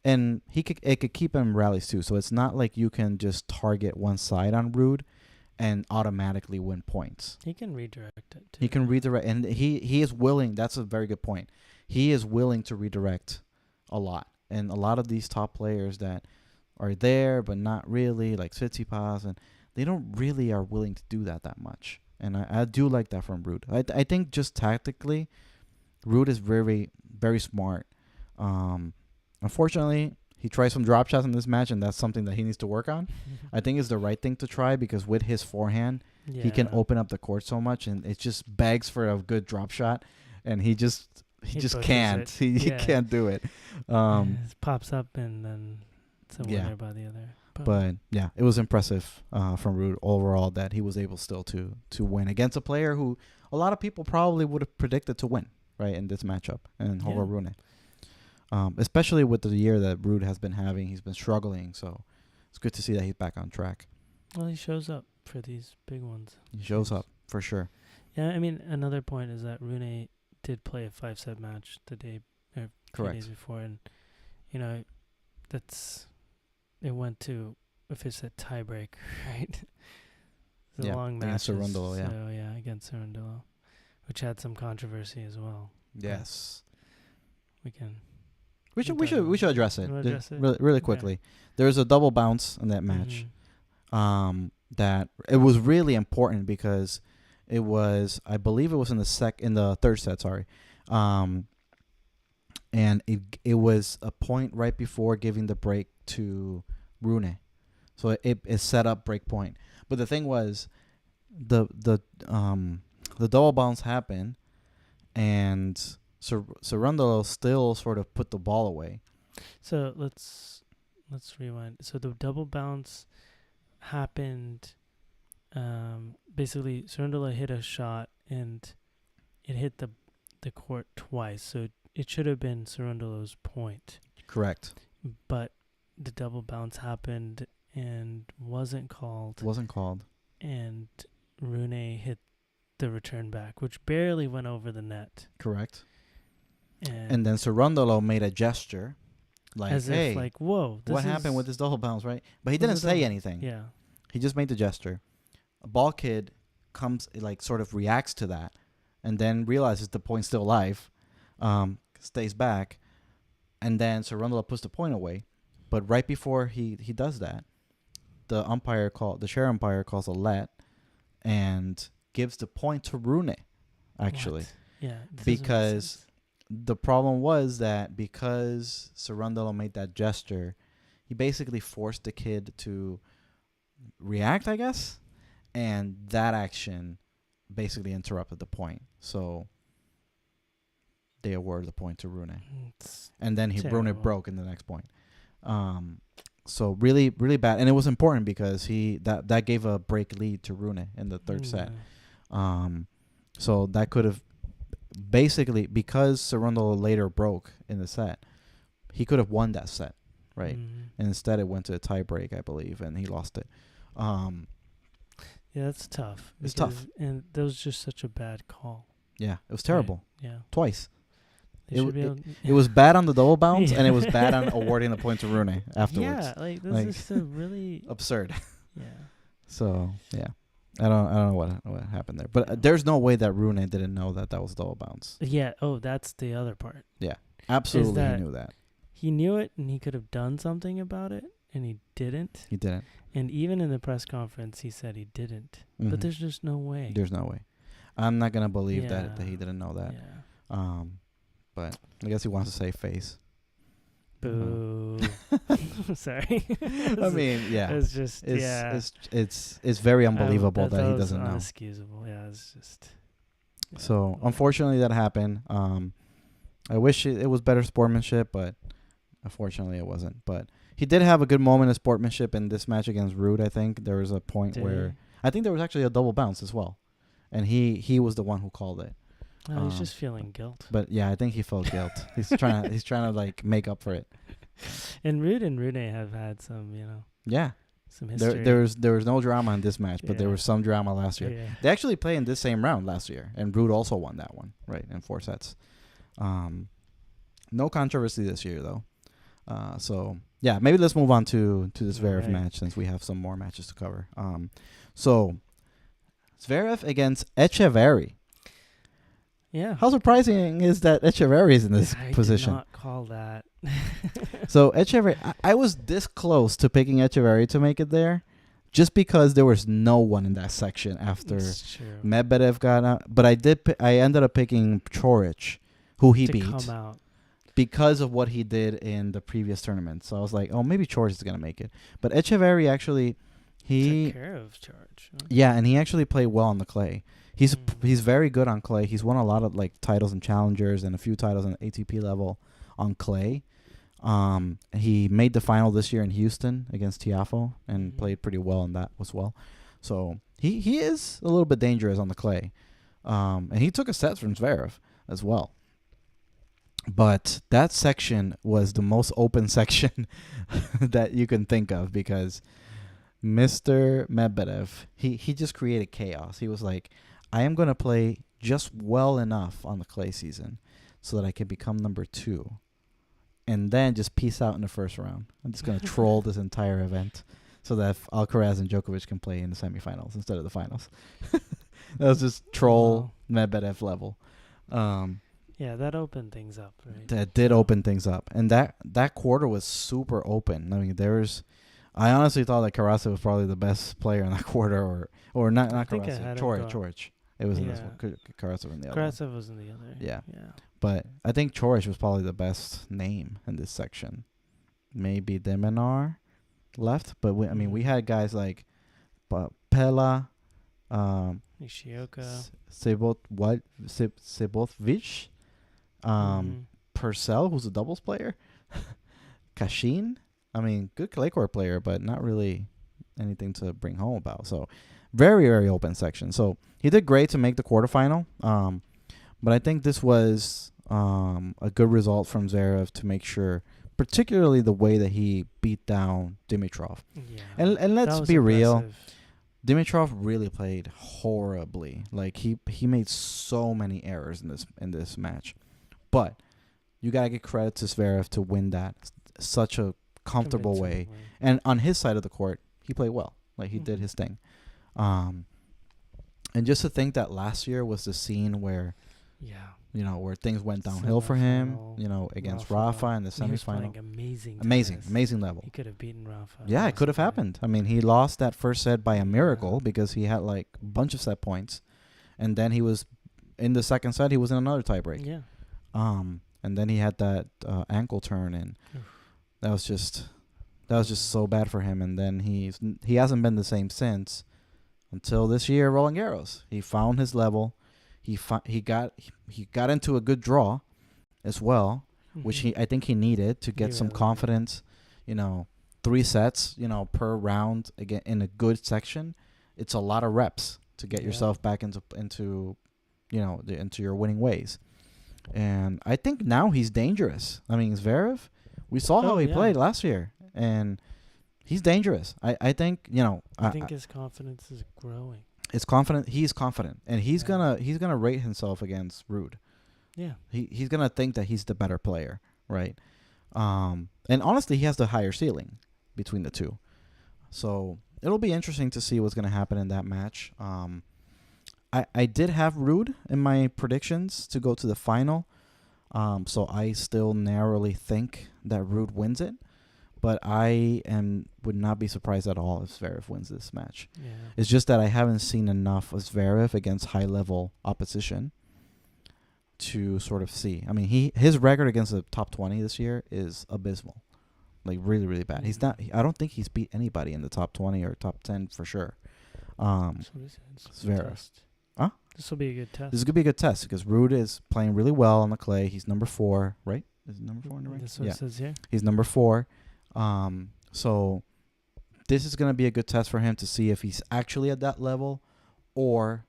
A: And it could keep him in rallies too. So it's not like you can just target one side on Ruud and automatically win points.
B: He can redirect it too.
A: He can redirect, and he is willing. That's a very good point. He is willing to redirect a lot. And a lot of these top players that are there but not really, like Tsitsipas, and they don't really are willing to do that much. And I do like that from Ruud. I think just tactically, Ruud is very, very smart. Unfortunately, he tried some drop shots in this match, and that's something that he needs to work on. I think it's the right thing to try because with his forehand, he can open up the court so much, and it just begs for a good drop shot, and he just can't. He can't do it.
B: It pops up and then it's a winner by the other.
A: But yeah, it was impressive from Ruud overall that he was able still to win against a player who a lot of people probably would have predicted to win, right, in this matchup, and Holger Rune. Especially with the year that Ruud has been having. He's been struggling, so it's good to see that he's back on track.
B: Well, he shows up for these big ones.
A: He shows up, for sure.
B: Yeah, another point is that Rune did play a 5-set match the day, or 2 days before, and, it went to a 5-set tiebreak, right? It's a long match.
A: Against Cerundolo,
B: So, against Cerundolo, which had some controversy as well.
A: Yes.
B: We
A: should address it really quickly. Okay. There's a double bounce in that match. That it was really important because it was, I believe it was in the third set, sorry. And it was a point right before giving the break to Rune. So it set up break point. But the thing was the double bounce happened, and Cerundolo still sort of put the ball away.
B: So let's rewind. So the double bounce happened. Basically, Cerundolo hit a shot and it hit the court twice. So it should have been Cerundolo's point.
A: Correct.
B: But the double bounce happened and wasn't called. And Rune hit the return back, which barely went over the net.
A: Correct. And then Cerundolo made a gesture, like,
B: as
A: hey,
B: if like, whoa,
A: what happened with this double bounce, right? But he didn't say anything.
B: Yeah.
A: He just made the gesture. A ball kid comes, like, sort of reacts to that, and then realizes the point's still alive, stays back, and then Cerundolo puts the point away. But right before he does that, the chair umpire calls a let, and gives the point to Rune, actually.
B: What? Yeah.
A: Because the problem was that because Cerundolo made that gesture, he basically forced the kid to react, I guess, and that action basically interrupted the point. So they awarded the point to Rune. And then Rune broke in the next point. So really, really bad, and it was important because that gave a break lead to Rune in the third set. So that could have basically, because Cerundolo later broke in the set, he could have won that set, right? And instead it went to a tie break, I believe, and he lost it.
B: Yeah, that's tough.
A: It's tough,
B: and that was just such a bad call.
A: Yeah, it was terrible.
B: Right. Yeah,
A: twice.
B: It
A: was bad on the double bounce, and it was bad on awarding the point to Rune afterwards.
B: Yeah, this is so really
A: absurd.
B: Yeah.
A: So yeah, I don't know what happened there, but there's no way that Rune didn't know that was double bounce.
B: Yeah. Oh, that's the other part.
A: Yeah, absolutely, he knew that.
B: He knew it, and he could have done something about it, and he didn't.
A: He didn't.
B: And even in the press conference, he said he didn't. But there's just no way.
A: There's no way. I'm not gonna believe that he didn't know that.
B: Yeah.
A: But I guess he wants to save face.
B: Boo. Sorry.
A: I mean, yeah.
B: It's just
A: It's very unbelievable that he doesn't know.
B: Inexcusable. Yeah, it's just. Yeah.
A: So unfortunately that happened. I wish it was better sportsmanship, but unfortunately it wasn't. But he did have a good moment of sportsmanship in this match against Rude. I think there was a point where I think there was actually a double bounce as well, and he was the one who called it.
B: Oh, he's just feeling guilt.
A: But yeah, I think he felt guilt. He's trying to like make up for it.
B: And Rude and Rune have had some,
A: Yeah.
B: Some history.
A: There was no drama in this match, but there was some drama last year.
B: Yeah.
A: They actually played in this same round last year, and Rude also won that one, right, in 4 sets. No controversy this year though. So yeah, maybe let's move on to this Zverev match since we have some more matches to cover. So Zverev against Echeverry.
B: Yeah.
A: How surprising is that Echeverry is in this position?
B: I did not call that.
A: So Echeverry, I was this close to picking Echeverry to make it there, just because there was no one in that section after Medvedev got out. But I ended up picking Coric, who he beat,
B: come out.
A: Because of what he did in the previous tournament. So I was like, oh, maybe Coric is gonna make it. But Echeverry actually, he
B: took care of George. Huh?
A: Yeah, and he actually played well on the clay. He's very good on clay. He's won a lot of like titles and challengers and a few titles on the ATP level on clay. He made the final this year in Houston against Tiafoe and played pretty well in that as well. So he is a little bit dangerous on the clay. And he took a set from Zverev as well. But that section was the most open section that you can think of because Mr. Medvedev, he just created chaos. He was like, I am going to play just well enough on the clay season so that I can become number 2 and then just peace out in the first round. I'm just going to troll this entire event so that Alcaraz and Djokovic can play in the semifinals instead of the finals. That was just troll Medvedev level.
B: Yeah, that opened things up, right?
A: That did open things up. And that quarter was super open. I mean, I honestly thought that Karatsev was probably the best player in that quarter, or not Karatsev, Coric. It was in this one. Karatsev in the other.
B: Karatsev was in the other.
A: Yeah. But I think Coric was probably the best name in this section. Maybe Demenar left, but we had guys like Pella,
B: Nishioka,
A: Sebotovic, Purcell, who's a doubles player, Kashin. I mean, good clay court player, but not really anything to bring home about. So very, very open section. So he did great to make the quarterfinal. But I think this was a good result from Zverev to make sure, particularly the way that he beat down Dimitrov.
B: Yeah.
A: And let's be real. Dimitrov really played horribly. Like he made so many errors in this match. But you got to give credit to Zverev to win that such a comfortable way. And on his side of the court, he played well. Like he did his thing. And just to think that last year was the scene where where things went downhill for him, against Rafa in the semifinal. Amazing level.
B: He could have beaten Rafa.
A: Yeah, it could have happened. I mean, he lost that first set by a miracle because he had like a bunch of set points. And then he was in the second set, he was in another tiebreak.
B: Yeah.
A: And then he had that ankle turn, and that was just so bad for him. And then he hasn't been the same since until this year, Roland Garros. He found his level. He got into a good draw as well, which I think he needed to get some confidence, 3 sets, per round again in a good section, it's a lot of reps to get yourself back into your winning ways. And I think now he's dangerous. I mean, Zverev, we saw how he played last year, and he's dangerous. I think,
B: I think his confidence is growing.
A: He's confident, and he's gonna rate himself against Ruud.
B: Yeah.
A: He's gonna think that he's the better player, right? And honestly, he has the higher ceiling between the two. So it'll be interesting to see what's gonna happen in that match. I did have Ruud in my predictions to go to the final. So I still narrowly think that Ruud wins it. But would not be surprised at all if Zverev wins this match.
B: Yeah.
A: It's just that I haven't seen enough of Zverev against high-level opposition to sort of see. I mean, his record against the top 20 this year is abysmal, like really, really bad. He's not. I don't think he's beat anybody in the top 20 or top 10 for sure. Zverev. Huh?
B: This will be a good test.
A: This is gonna be a good test because Ruud is playing really well on the clay. He's number 4, right? Is he number 4 in the rank?
B: That's what it says here.
A: He's number 4. So this is going to be a good test for him to see if he's actually at that level or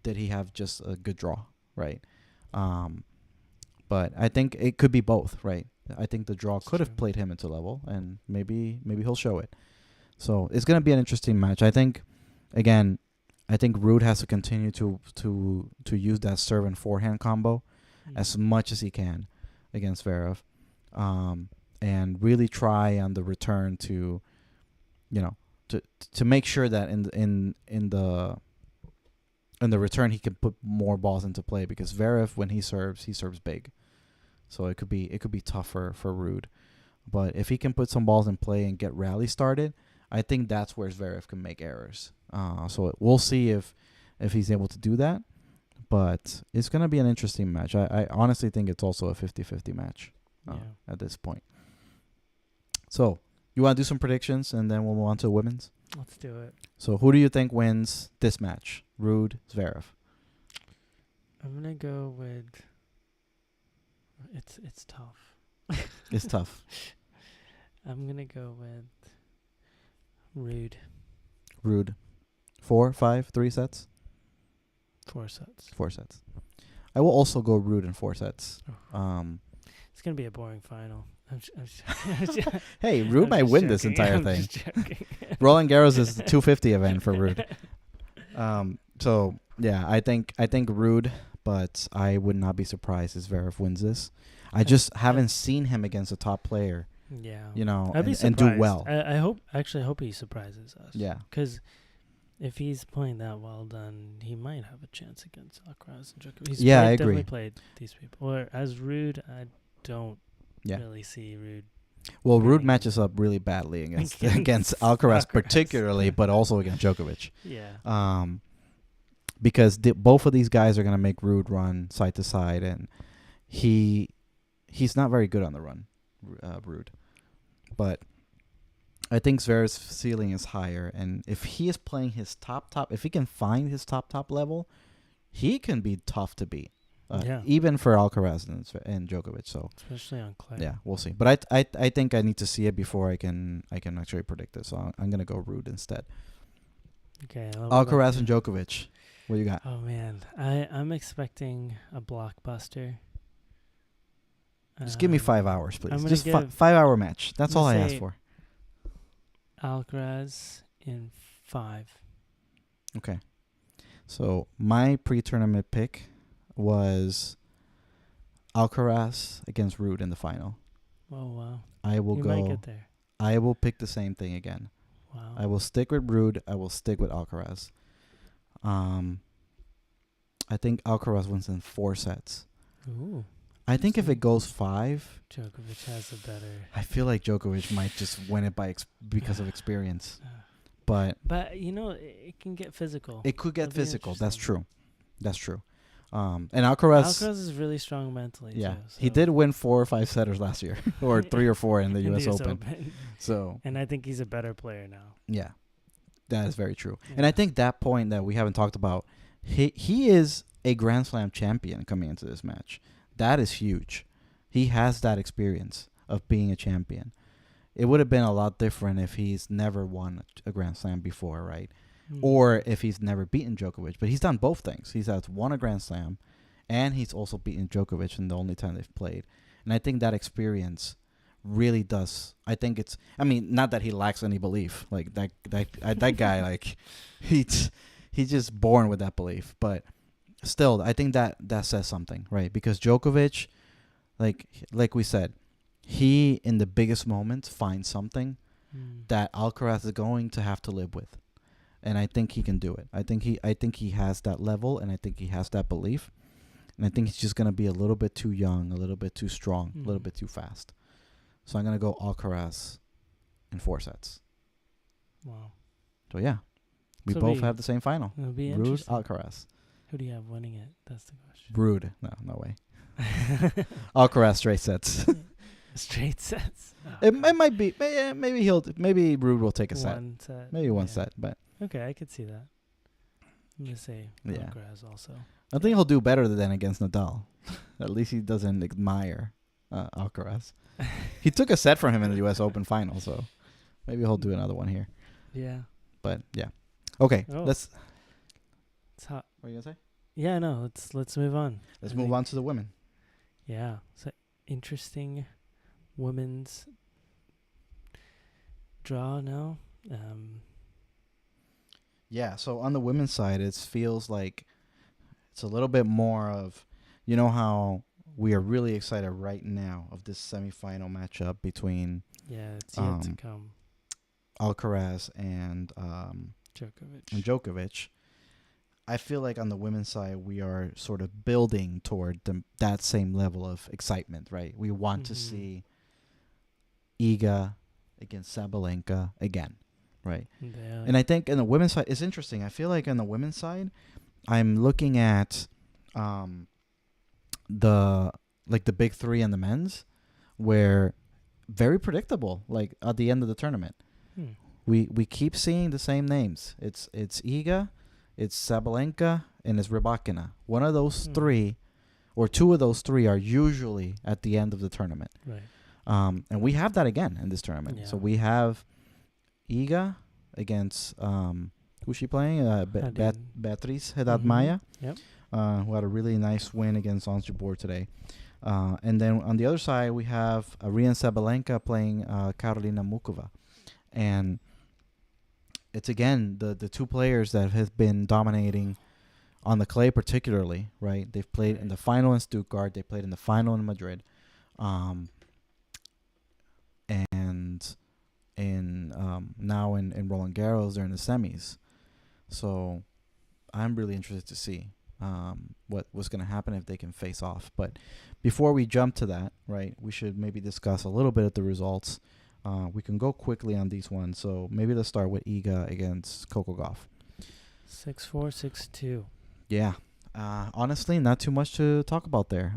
A: did he have just a good draw, right? But I think it could be both, right? I think the draw could have played him into level, and maybe he'll show it. So it's going to be an interesting match. I think Ruud has to continue to use that serve and forehand combo as much as he can against Zverev. And really try on the return to make sure that in the return he can put more balls into play, because Zverev, when he serves big, so it could be tougher for Ruud. But if he can put some balls in play and get rally started, I think that's where Zverev can make errors. So we'll see if he's able to do that. But it's gonna be an interesting match. I honestly think it's also a 50-50 match at this point. So, you want to do some predictions, and then we'll move on to women's?
B: Let's do it.
A: So, who do you think wins this match? Ruud, Zverev?
B: I'm going to go with... It's tough.
A: It's tough.
B: I'm going to go with Ruud.
A: Ruud. 4, 5, 3 sets?
B: 4 sets.
A: 4 sets. I will also go Ruud in 4 sets.
B: It's going to be a boring final.
A: Hey, Ruud might win this entire thing. Roland Garros is the 250 event for Ruud. So yeah, I think Ruud, but I would not be surprised if Zverev wins this. I just haven't seen him against a top player.
B: Yeah,
A: and do well.
B: I hope he surprises us.
A: Yeah,
B: because if he's playing that well, then he might have a chance against Alcaraz and Djokovic.
A: I agree.
B: Definitely played these people. Or as Ruud, I don't really see Ruud.
A: Well, Ruud matches up really badly against Alcaraz particularly, but also against Djokovic.
B: Yeah.
A: Because both of these guys are going to make Ruud run side to side, and he's not very good on the run, Ruud. But I think Zverev's ceiling is higher, and if he is playing his top, if he can find his top level, he can be tough to beat. Even for Alcaraz and Djokovic. So
B: especially on clay.
A: Yeah, we'll see. But I think I need to see it before I can actually predict this. So I'm gonna go Ruud instead.
B: Okay.
A: Alcaraz and Djokovic. What you got?
B: Oh man, I'm expecting a blockbuster.
A: Just give me 5 hours, please. Just 5 hour match. That's all I ask for.
B: Alcaraz in 5.
A: Okay. So my pre-tournament pick was Alcaraz against Ruud in the final.
B: Oh wow!
A: I will
B: might get there.
A: I will pick the same thing again.
B: Wow!
A: I will stick with Ruud. I will stick with Alcaraz. I think Alcaraz wins in 4 sets.
B: Ooh.
A: I think if it goes 5,
B: Djokovic has a better.
A: I feel like Djokovic might just win it because of experience. But
B: it can get physical.
A: It could get physical. That's true. And Alcaraz
B: is really strong mentally.
A: Yeah,
B: too, so.
A: He did win 4 or 5 setters last year, or 3 or 4 in the U.S. Open. So,
B: and I think he's a better player now.
A: Yeah, that is very true.
B: Yeah.
A: And I think that point that we haven't talked about, he is a Grand Slam champion coming into this match. That is huge. He has that experience of being a champion. it would have been a lot different if he's never won a Grand Slam before, right?
B: Mm.
A: Or if he's never beaten Djokovic. But he's done both things. He's won a Grand Slam, and he's also beaten Djokovic in the only time they've played. And I think that experience really does. I think it's. I mean, not that he lacks any belief. Like that guy, like he's just born with that belief. But still, I think that says something, right? Because Djokovic, like we said, he in the biggest moments finds something that Alcaraz is going to have to live with, and I think he can do it. I think he has that level, and I think he has that belief, and I think he's just gonna be a little bit too young, a little bit too strong, a little bit too fast. So I'm gonna go Alcaraz in 4 sets.
B: Wow.
A: So yeah, we both have the same final.
B: It'll be
A: Rude,
B: interesting.
A: Alcaraz.
B: Who do you have winning it? That's the question.
A: Rude. No way. Alcaraz straight sets.
B: Straight sets. Oh,
A: it might be. Maybe Rude will take a set.
B: One set.
A: Maybe one set, but
B: okay, I could see that. I'm gonna say Alcaraz also.
A: I think he'll do better than against Nadal. At least he doesn't admire Alcaraz. He took a set from him in the U.S. Open final, so maybe he'll do another one here.
B: Yeah.
A: But yeah. Okay, let's.
B: It's hot.
A: What are you gonna say?
B: Yeah, no. Let's move on.
A: Let's move on to the women.
B: Yeah. So interesting women's draw now.
A: Yeah. So on the women's side, it feels like it's a little bit more of, you know how we are really excited right now of this semifinal matchup between
B: it's yet to come.
A: Alcaraz and Djokovic. I feel like on the women's side, we are sort of building toward that same level of excitement, right? We want to see Iga against Sabalenka again, right?
B: Yeah.
A: And I think in the women's side, it's interesting. I feel like on the women's side, I'm looking at the big three and the men's, where very predictable. Like at the end of the tournament, we keep seeing the same names. It's Iga, it's Sabalenka, and it's Rybakina. One of those three, or two of those three, are usually at the end of the tournament.
B: Right.
A: And we have that again in this tournament.
B: Yeah.
A: So we have Iga against who's she playing? Beatriz Haddad Maia.
B: Yep.
A: Who had a really nice win against Ons Jabeur today. And then on the other side, we have Aryna Sabalenka playing Karolina Mukova. And it's, again, the two players that have been dominating on the clay particularly, right? They've played in the final in Stuttgart. They played in the final in Madrid. And now in Roland Garros, they're in the semis. So I'm really interested to see what's going to happen if they can face off. But before we jump to that, right, we should maybe discuss a little bit of the results. We can go quickly on these ones. So maybe let's start with Iga against Coco Gauff.
B: 6-4, 6-2.
A: Yeah. Honestly, not too much to talk about there.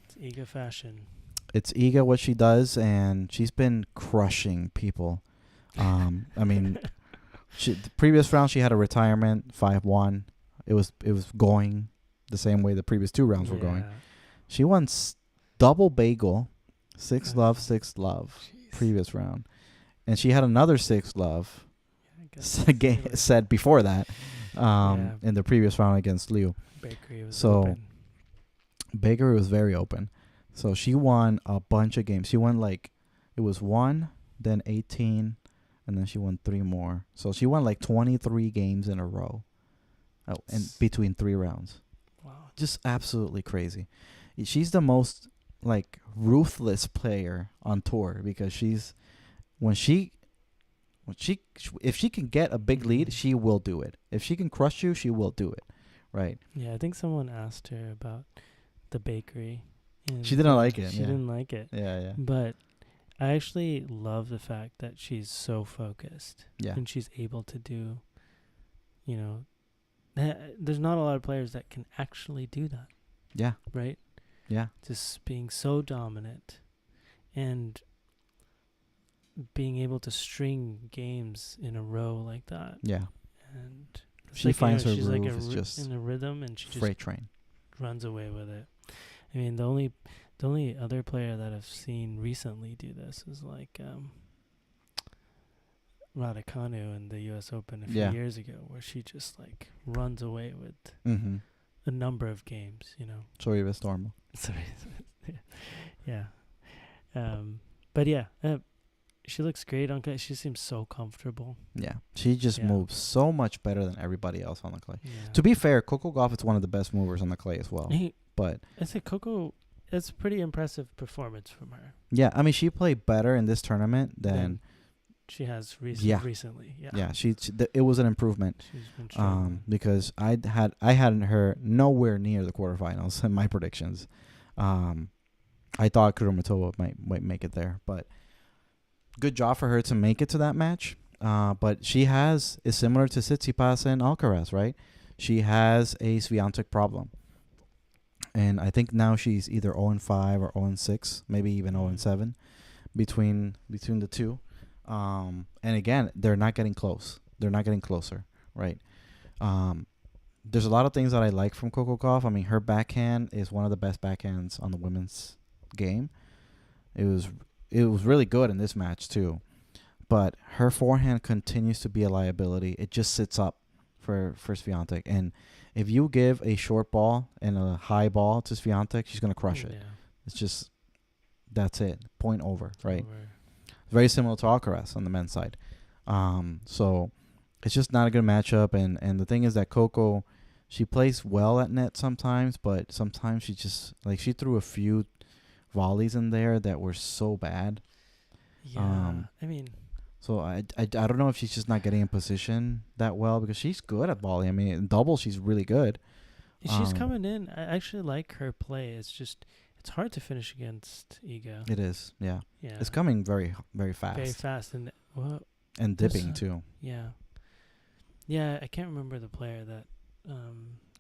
B: It's Iga fashion.
A: It's Iga, what she does, and she's been crushing people. I mean, the previous round she had a retirement, 5-1. It was going the same way the previous 2 rounds were going. She won double bagel, 6-love, 6-love, previous round. And she had another 6-love set before that in the previous round against Liu.
B: Bakery was open.
A: Bakery was very open. So she won a bunch of games. She won it was 1, then 18, and then she won 3 more. So she won 23 games in a row. And between 3 rounds.
B: Wow.
A: Just absolutely crazy. She's the most ruthless player on tour, because if she can get a big lead, she will do it. If she can crush you, she will do it. Right?
B: Yeah, I think someone asked her about the bakery.
A: She didn't like it.
B: She didn't like it.
A: Yeah.
B: But I actually love the fact that she's so focused.
A: Yeah.
B: And she's able to do, there's not a lot of players that can actually do that.
A: Yeah.
B: Right?
A: Yeah.
B: Just being so dominant and being able to string games in a row like that.
A: Yeah.
B: And
A: she finds her groove
B: is
A: just
B: in a rhythm, and she
A: freight train.
B: Runs away with it. I mean, the only other player that I've seen recently do this is Raducanu in the U.S. Open a few years ago, where she just like runs away with a number of games.
A: Sorry, Vestormo.
B: Sorry. Yeah. But yeah, she looks great on clay. She seems so comfortable.
A: Yeah, she just moves so much better than everybody else on the clay.
B: Yeah.
A: To be fair, Coco Gauff is one of the best movers on the clay as well. But
B: I think Coco, it's a pretty impressive performance from her.
A: Yeah, I mean, she played better in this tournament than
B: she has recently. Yeah.
A: Yeah, it was an improvement.
B: She's been strong.
A: Because I had her nowhere near the quarterfinals in my predictions. I thought Kudermetova might make it there, but good job for her to make it to that match. But she is similar to Tsitsipas and Alcaraz, right? She has a Swiatek problem. And I think now she's either 0-5 or 0-6, maybe even 0-7 between the two. And again, they're not getting close. They're not getting closer, right? There's a lot of things that I like from Coco Gauff. I mean, her backhand is one of the best backhands on the women's game. It was really good in this match too. But her forehand continues to be a liability. It just sits up for Swiatek. And if you give a short ball and a high ball to Swiatek, she's going to crush it. It's just, that's it. Point over, right? Very similar to Alcaraz on the men's side. So it's just not a good matchup. And the thing is that Coco, she plays well at net sometimes, but sometimes she just, like, she threw a few volleys in there that were so bad.
B: Yeah, I mean...
A: So I don't know if she's just not getting in position that well, because she's good at volley. I mean, in double, she's really good.
B: She's coming in. I actually like her play. It's just, it's hard to finish against Iga.
A: It is, yeah.
B: Yeah.
A: It's coming very, very fast.
B: Very fast.
A: And dipping, too.
B: Yeah. Yeah, I can't remember the player that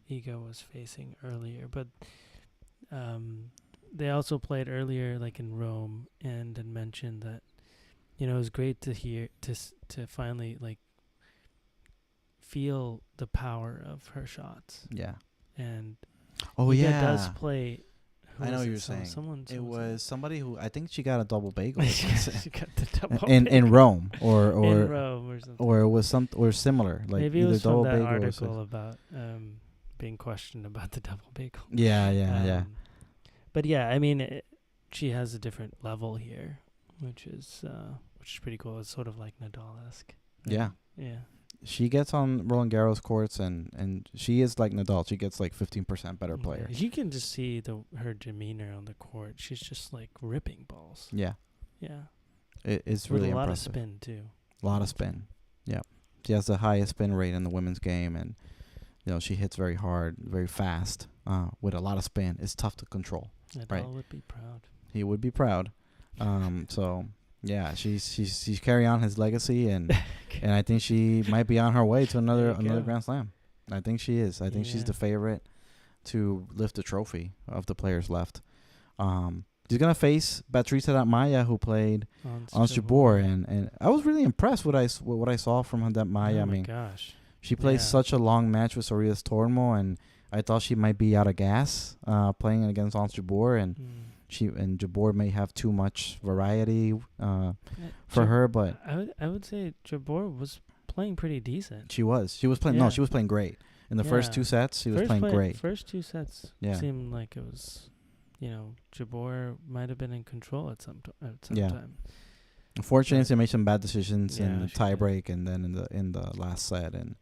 B: Iga was facing earlier, but they also played earlier, like in Rome, and had mentioned that, it was great to hear, to finally, like, feel the power of her shots.
A: Yeah.
B: And
A: Iga
B: does play.
A: I know what you're saying. It was somebody who, I think she got a double bagel.
B: She got the double
A: in
B: bagel.
A: Rome or
B: in Rome or something.
A: Or it was or similar. Like
B: maybe it was
A: double
B: from that
A: bagel
B: article about being questioned about the double bagel.
A: Yeah.
B: But yeah, I mean, she has a different level here, which is pretty cool. It's sort of like Nadal-esque.
A: Yeah.
B: Yeah.
A: She gets on Roland Garros courts, and she is like Nadal. She gets like 15% better player.
B: You can just see her demeanor on the court. She's just like ripping balls.
A: Yeah.
B: Yeah.
A: It's really impressive.
B: A lot of spin too.
A: A lot of spin. Yeah. She has the highest spin rate in the women's game, and she hits very hard, very fast, with a lot of spin. It's tough to control.
B: Nadal would be proud.
A: He would be proud. So yeah, she's carrying on his legacy, and I think she might be on her way to another Grand Slam. I think she is. I think she's the favorite to lift the trophy of the players left. She's gonna face Patricia Maya, who played Ons Jabeur, and I was really impressed with what I saw from that Maya.
B: Oh my gosh,
A: she played such a long match with Soraya Tormo, and I thought she might be out of gas playing against Ons Jabeur, and Jabeur may have too much variety for her, but
B: I would say Jabeur was playing pretty decent.
A: She was playing. No, she was playing great in the first two sets. She was playing great.
B: First two sets seemed like it was, Jabeur might have been in control at some time.
A: Unfortunately, she made some bad decisions in the tiebreak, and then in the last set, and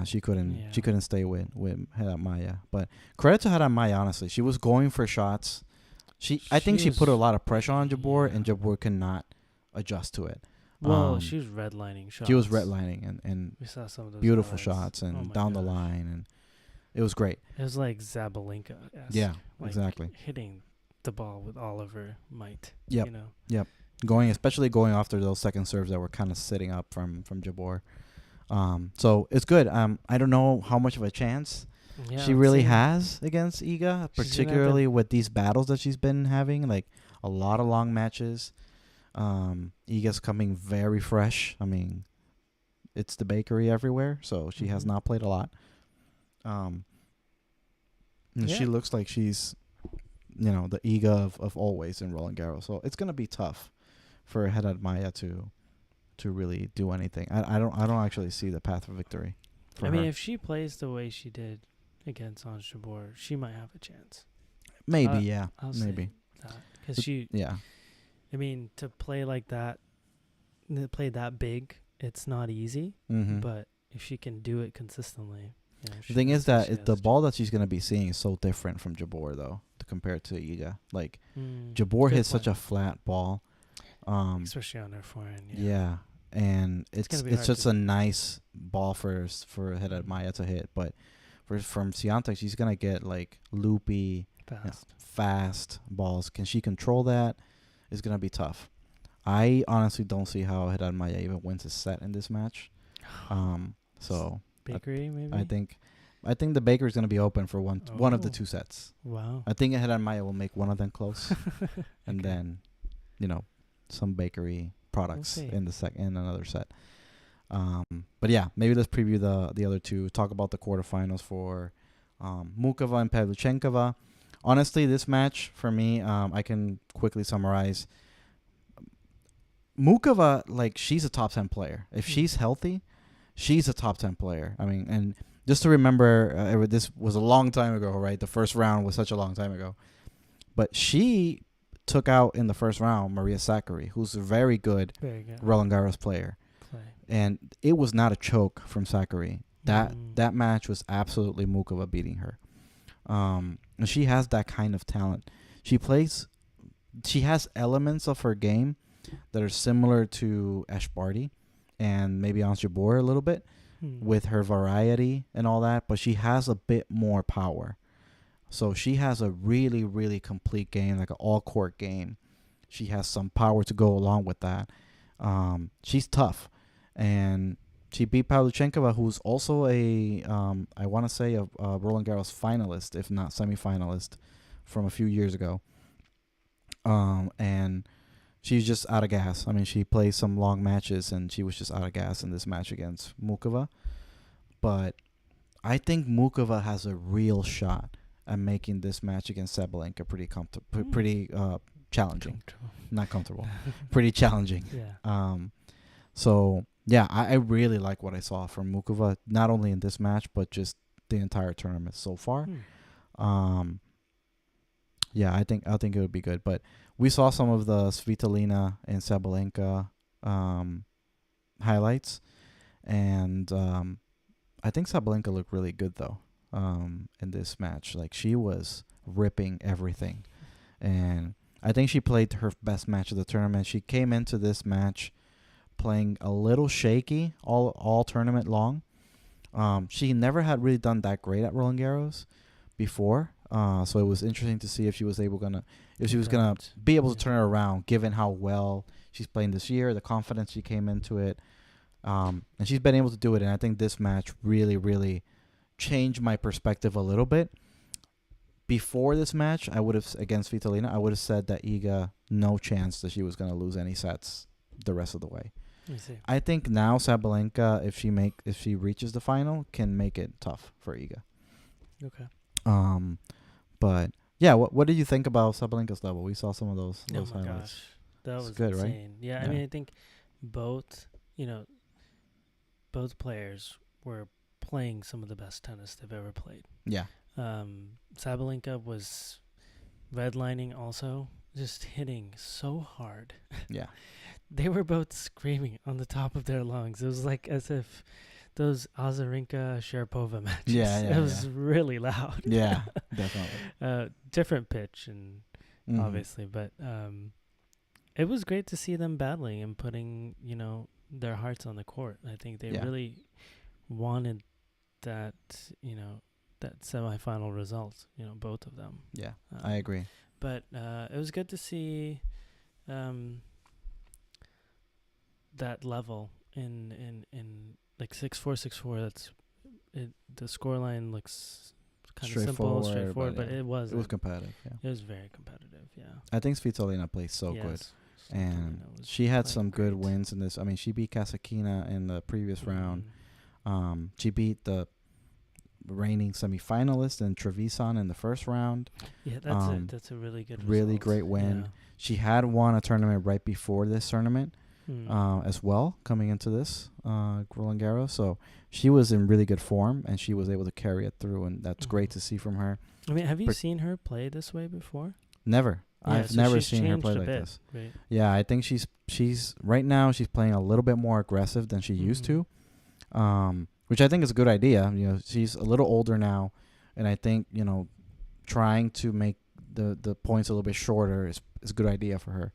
A: she couldn't stay with Haddad Maya. But credit to Haddad Maya, honestly, she was going for shots. I think she put a lot of pressure on Jabeur, and Jabeur could not adjust to it.
B: Well, she was redlining shots.
A: She was redlining, and
B: we saw some of those
A: beautiful shots, and down the line, and it was great.
B: It was like Zabalenka.
A: Yeah, exactly.
B: Hitting the ball with all of her might.
A: Yep. Yep. Especially going after those second serves that were kind of sitting up from Jabeur. So it's good. I don't know how much of a chance she really has against Iga, particularly with these battles that she's been having, like a lot of long matches. Iga's coming very fresh. I mean, it's the bakery everywhere, so she has not played a lot. She looks like she's, the Iga of always in Roland Garros. So it's gonna be tough for Haddad Maya to to really do anything. I don't actually see the path for victory. For
B: I
A: her.
B: mean, if she plays the way she did against Ons Jabeur, she might have a chance.
A: Maybe, yeah,
B: I'll
A: maybe.
B: say that because she.
A: Yeah.
B: I mean, to play like that, play that big, it's not easy.
A: Mm-hmm.
B: But if she can do it consistently,
A: the thing is that the ball that she's gonna be seeing is so different from Jabeur though, compared to Iga. Like Jabeur hits such a flat ball,
B: especially on her forehand.
A: Yeah, and it's just a nice ball for Haddad Maia to hit, but from Swiatek, she's gonna get like loopy, fast balls. Can she control that? It's gonna be tough. I honestly don't see how Haddad Maia even wins a set in this match. So
B: bakery maybe.
A: I think the bakery is gonna be open for one of the two sets.
B: Wow.
A: I think Haddad Maia will make one of them close, and then, some bakery products in another set. But yeah, maybe let's preview the other two. Talk about the quarterfinals for Mukova and Pavlyuchenkova. Honestly, this match for me, I can quickly summarize. Mukova, like, she's a top 10 player. If she's healthy, she's a top 10 player. I mean, and just to remember, this was a long time ago, right? The first round was such a long time ago. But she took out in the first round Maria Sakkari, who's a very good Roland Garros player. And it was not a choke from Sakkari. That match was absolutely Mukova beating her. And she has that kind of talent. She has elements of her game that are similar to Ash Barty and maybe Ons Jabeur a little bit with her variety and all that, but she has a bit more power. So she has a really, really complete game, like an all-court game. She has some power to go along with that. She's tough. And she beat Pavlyuchenkova, who's also I want to say a Roland Garros finalist, if not semifinalist, from a few years ago. And she's just out of gas. I mean, she played some long matches, and she was just out of gas in this match against Mukova. But I think Mukova has a real shot at making this match against Sabalenka pretty challenging. Not comfortable. Pretty challenging.
B: Yeah.
A: So, yeah, I really like what I saw from Mukova, not only in this match, but just the entire tournament so far. Yeah, I think it would be good. But we saw some of the Svitolina and Sabalenka highlights, and I think Sabalenka looked really good though in this match. Like, she was ripping everything, and I think she played her best match of the tournament. She came into this match playing a little shaky all tournament long. She never had really done that great at Roland Garros before. So it was interesting to see if she was gonna be able to turn it around, given how well she's playing this year, the confidence she came into it, and she's been able to do it. And I think this match really, really changed my perspective a little bit. Before this match, against Svitolina, I would have said that Iga, no chance that she was gonna lose any sets the rest of the way. I think now Sabalenka, if she reaches the final, can make it tough for Iga.
B: Okay.
A: But yeah, what did you think about Sabalenka's level? We saw some of those highlights.
B: Gosh, that was
A: good,
B: insane.
A: right?
B: Yeah, I mean, I think both players were playing some of the best tennis they've ever played.
A: Yeah.
B: Sabalenka was redlining also, just hitting so hard.
A: Yeah.
B: They were both screaming on the top of their lungs. It was like as if those Azarenka-Sharapova matches.
A: Yeah,
B: it was really loud.
A: Yeah, definitely.
B: Different pitch, and obviously, but it was great to see them battling and putting, their hearts on the court. I think they really wanted that, that semifinal result. Both of them.
A: Yeah, I agree.
B: But it was good to see that level in like 6-4, 6-4. That's it. The scoreline looks kind of simple, straightforward, but it was
A: competitive. Yeah,
B: it was very competitive. Yeah,
A: I think Svitolina plays so good, and she had some good wins in this. I mean, she beat Kasatkina in the previous round. She beat the reigning semifinalist and Trevisan in the first round.
B: Yeah, that's a really good,
A: really great win.
B: Yeah.
A: She had won a tournament right before this tournament, as well coming into this Roland Garros. So she was in really good form, and she was able to carry it through, and that's great to see from her.
B: I mean, have you seen her play this way before?
A: Never.
B: Yeah,
A: I've
B: so
A: never
B: she's
A: seen her
B: changed
A: play
B: a
A: like
B: bit,
A: this.
B: right?
A: Yeah, I think she's right now she's playing a little bit more aggressive than she used to, which I think is a good idea. You know, she's a little older now, and I think, you know, trying to make the points a little bit shorter is a good idea for her.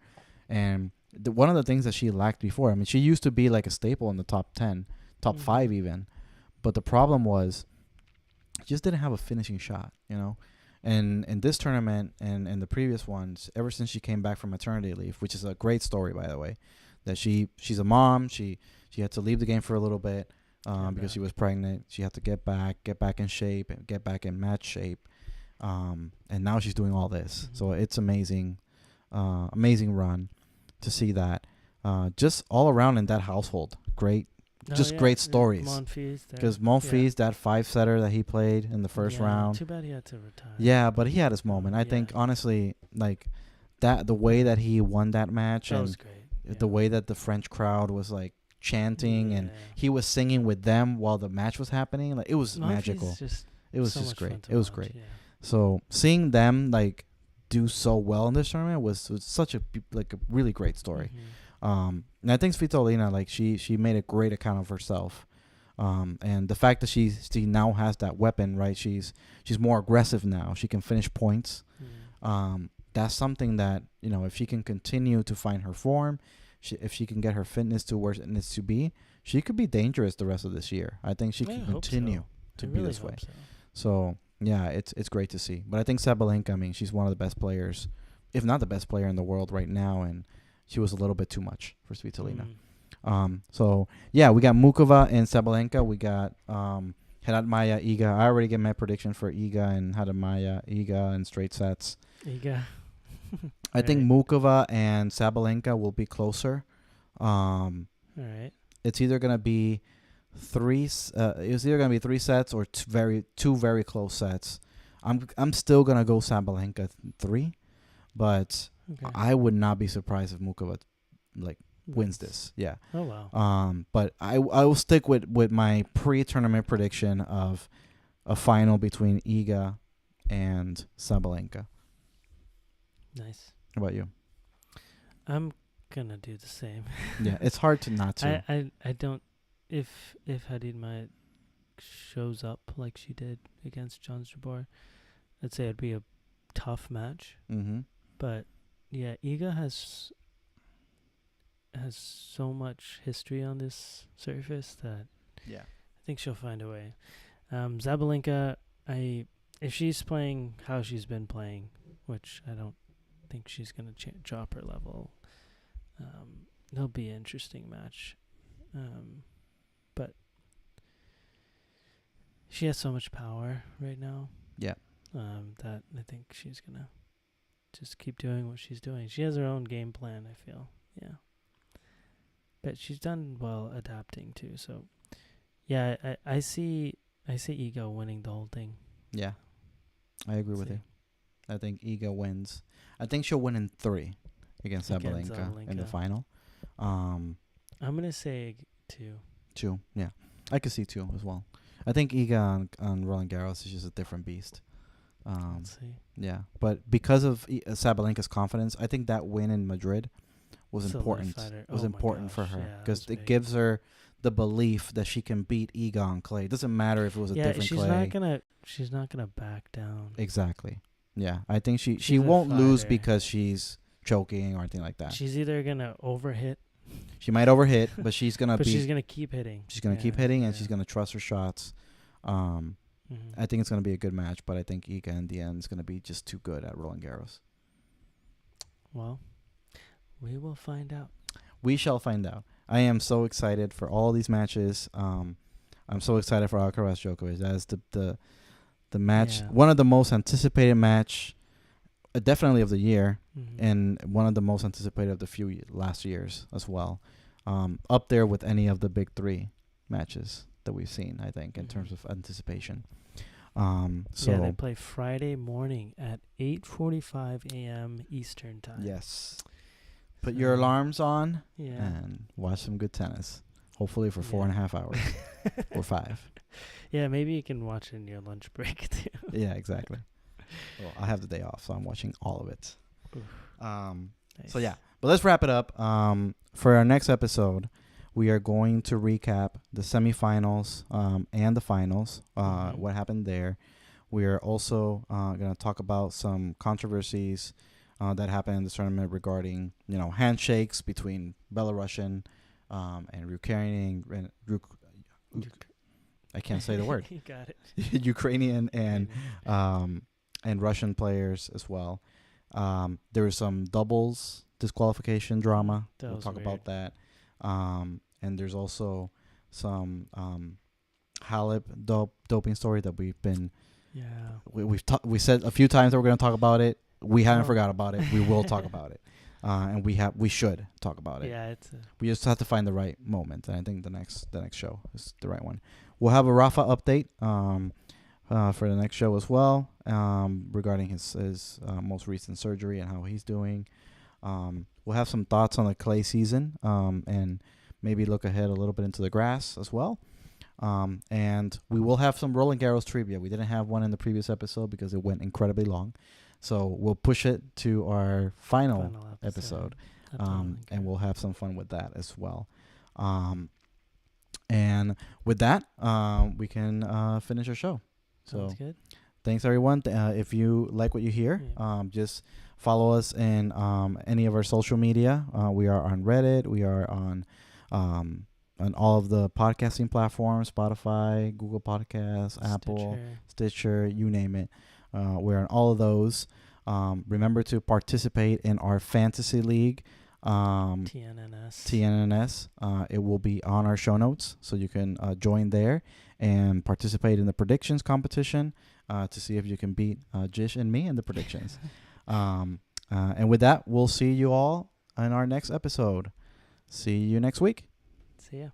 A: And one of the things that she lacked before, I mean, she used to be like a staple in the top 10, top 5 even, but the problem was she just didn't have a finishing shot, you know. And in this tournament and in the previous ones, ever since she came back from maternity leave, which is a great story, by the way, that she's a mom. She had to leave the game for a little bit because she was pregnant. She had to get back in shape, and get back in match shape. And now she's doing all this. So it's amazing, amazing run to see that. Just all around in that household, great. Just great stories. Because Monfils, that 5-setter that he played in the first round.
B: Too bad he had to retire.
A: Yeah, but he had his moment. I think, honestly, like that, the way that he won that match,
B: that was great.
A: The way that the French crowd was like chanting, and he was singing with them while the match was happening, like it was magical. It was just great. It was great. Yeah. So seeing them like do so well in this tournament was such a really great story. And I think Svitolina, like she made a great account of herself, and the fact that she now has that weapon, right? She's more aggressive now. She can finish points. That's something that, you know, if she can continue to find her form, if she can get her fitness to where it needs to be, she could be dangerous the rest of this year. I think she can continue to be this way. So yeah, it's great to see. But I think Sabalenka, I mean, she's one of the best players, if not the best player in the world right now, and she was a little bit too much for Svitolina. So yeah, we got Mukova and Sabalenka. We got Haddad Maia, Iga. I already get my prediction for Iga and Haddad Maia, Iga in straight sets.
B: Iga.
A: I think Mukova and Sabalenka will be closer.
B: All right.
A: It's either gonna be three sets or two very close sets. I'm still gonna go Sabalenka 3, but I would not be surprised if Mukova wins this. Yeah.
B: Oh wow.
A: But I will stick with my pre-tournament prediction of a final between Iga and Sabalenka.
B: Nice.
A: How about you?
B: I'm gonna do the same.
A: Yeah, it's hard to not to.
B: I don't. If Hadid Maia shows up like she did against John Jabeur, I'd say it'd be a tough match. But yeah, Iga has so much history on this surface that I think she'll find a way. Sabalenka, if she's playing how she's been playing, which I don't think she's gonna drop her level, it'll be an interesting match. But she has so much power right now.
A: Yeah.
B: That I think she's gonna just keep doing what she's doing. She has her own game plan, I feel. Yeah. But she's done well adapting too. So yeah, I see Iga winning the whole thing.
A: Yeah. I agree with you. I think Iga wins. I think she'll win in 3 against Sabalenka in the final.
B: I'm gonna say 2.
A: 2, yeah. I could see 2 as well. I think Iga on Roland Garros is just a different beast.
B: Let's see.
A: Yeah, but because of Sabalenka's confidence, I think that win in Madrid was important. Was important for her because it gives her the belief that she can beat Iga on clay. It doesn't matter if it was a different clay.
B: She's not gonna back down.
A: Exactly. Yeah, I think she won't lose because she's choking or anything like that.
B: She's either gonna overhit.
A: She might overhit, but she's gonna.
B: But she's gonna keep hitting.
A: She's gonna keep hitting, and she's gonna trust her shots. I think it's gonna be a good match, but I think Iga in the end is gonna be just too good at Roland Garros.
B: Well, we will find out.
A: We shall find out. I am so excited for all these matches. I'm so excited for Alcaraz Djokovic. That is the match, one of the most anticipated match, definitely of the year, and one of the most anticipated of the last years as well. Up there with any of the big 3 matches that we've seen, I think, in terms of anticipation. So
B: they play Friday morning at 8:45 a.m. Eastern time.
A: Yes. Put your alarms on
B: Yeah.
A: and watch some good tennis. Hopefully for 4.5 hours or 5.
B: Yeah, maybe you can watch it in your lunch break too.
A: Yeah, exactly. Well, I have the day off, so I'm watching all of it.
B: Nice.
A: So yeah, but let's wrap it up. For our next episode, we are going to recap the semifinals and the finals. What happened there. We are also going to talk about some controversies that happened in the tournament regarding, handshakes between Belarusian and Ukrainian. I can't say the word.
B: You got it.
A: Ukrainian and Russian players as well. There was some doubles disqualification drama. We'll talk about that. And there's also some Halep doping story that we've been.
B: Yeah.
A: We said a few times that we're going to talk about it. We haven't forgot about it. We will talk about it. And we should talk about it.
B: Yeah,
A: we just have to find the right moment, and I think the next show is the right one. We'll have a Rafa update for the next show as well, regarding his most recent surgery and how he's doing. We'll have some thoughts on the clay season, and maybe look ahead a little bit into the grass as well. And we will have some Roland Garros trivia. We didn't have one in the previous episode because it went incredibly long. So we'll push it to our final episode. And we'll have some fun with that as well. And with that, we can finish our show.
B: Sounds good.
A: Thanks, everyone. If you like what you hear, just follow us in any of our social media. We are on Reddit. We are on all of the podcasting platforms, Spotify, Google Podcasts, Apple, Stitcher, you name it. We're on all of those. Remember to participate in our fantasy league. TNNS. It will be on our show notes, so you can join there and participate in the predictions competition to see if you can beat Jish and me in the predictions. And with that, we'll see you all in our next episode. See you next week.
B: See ya.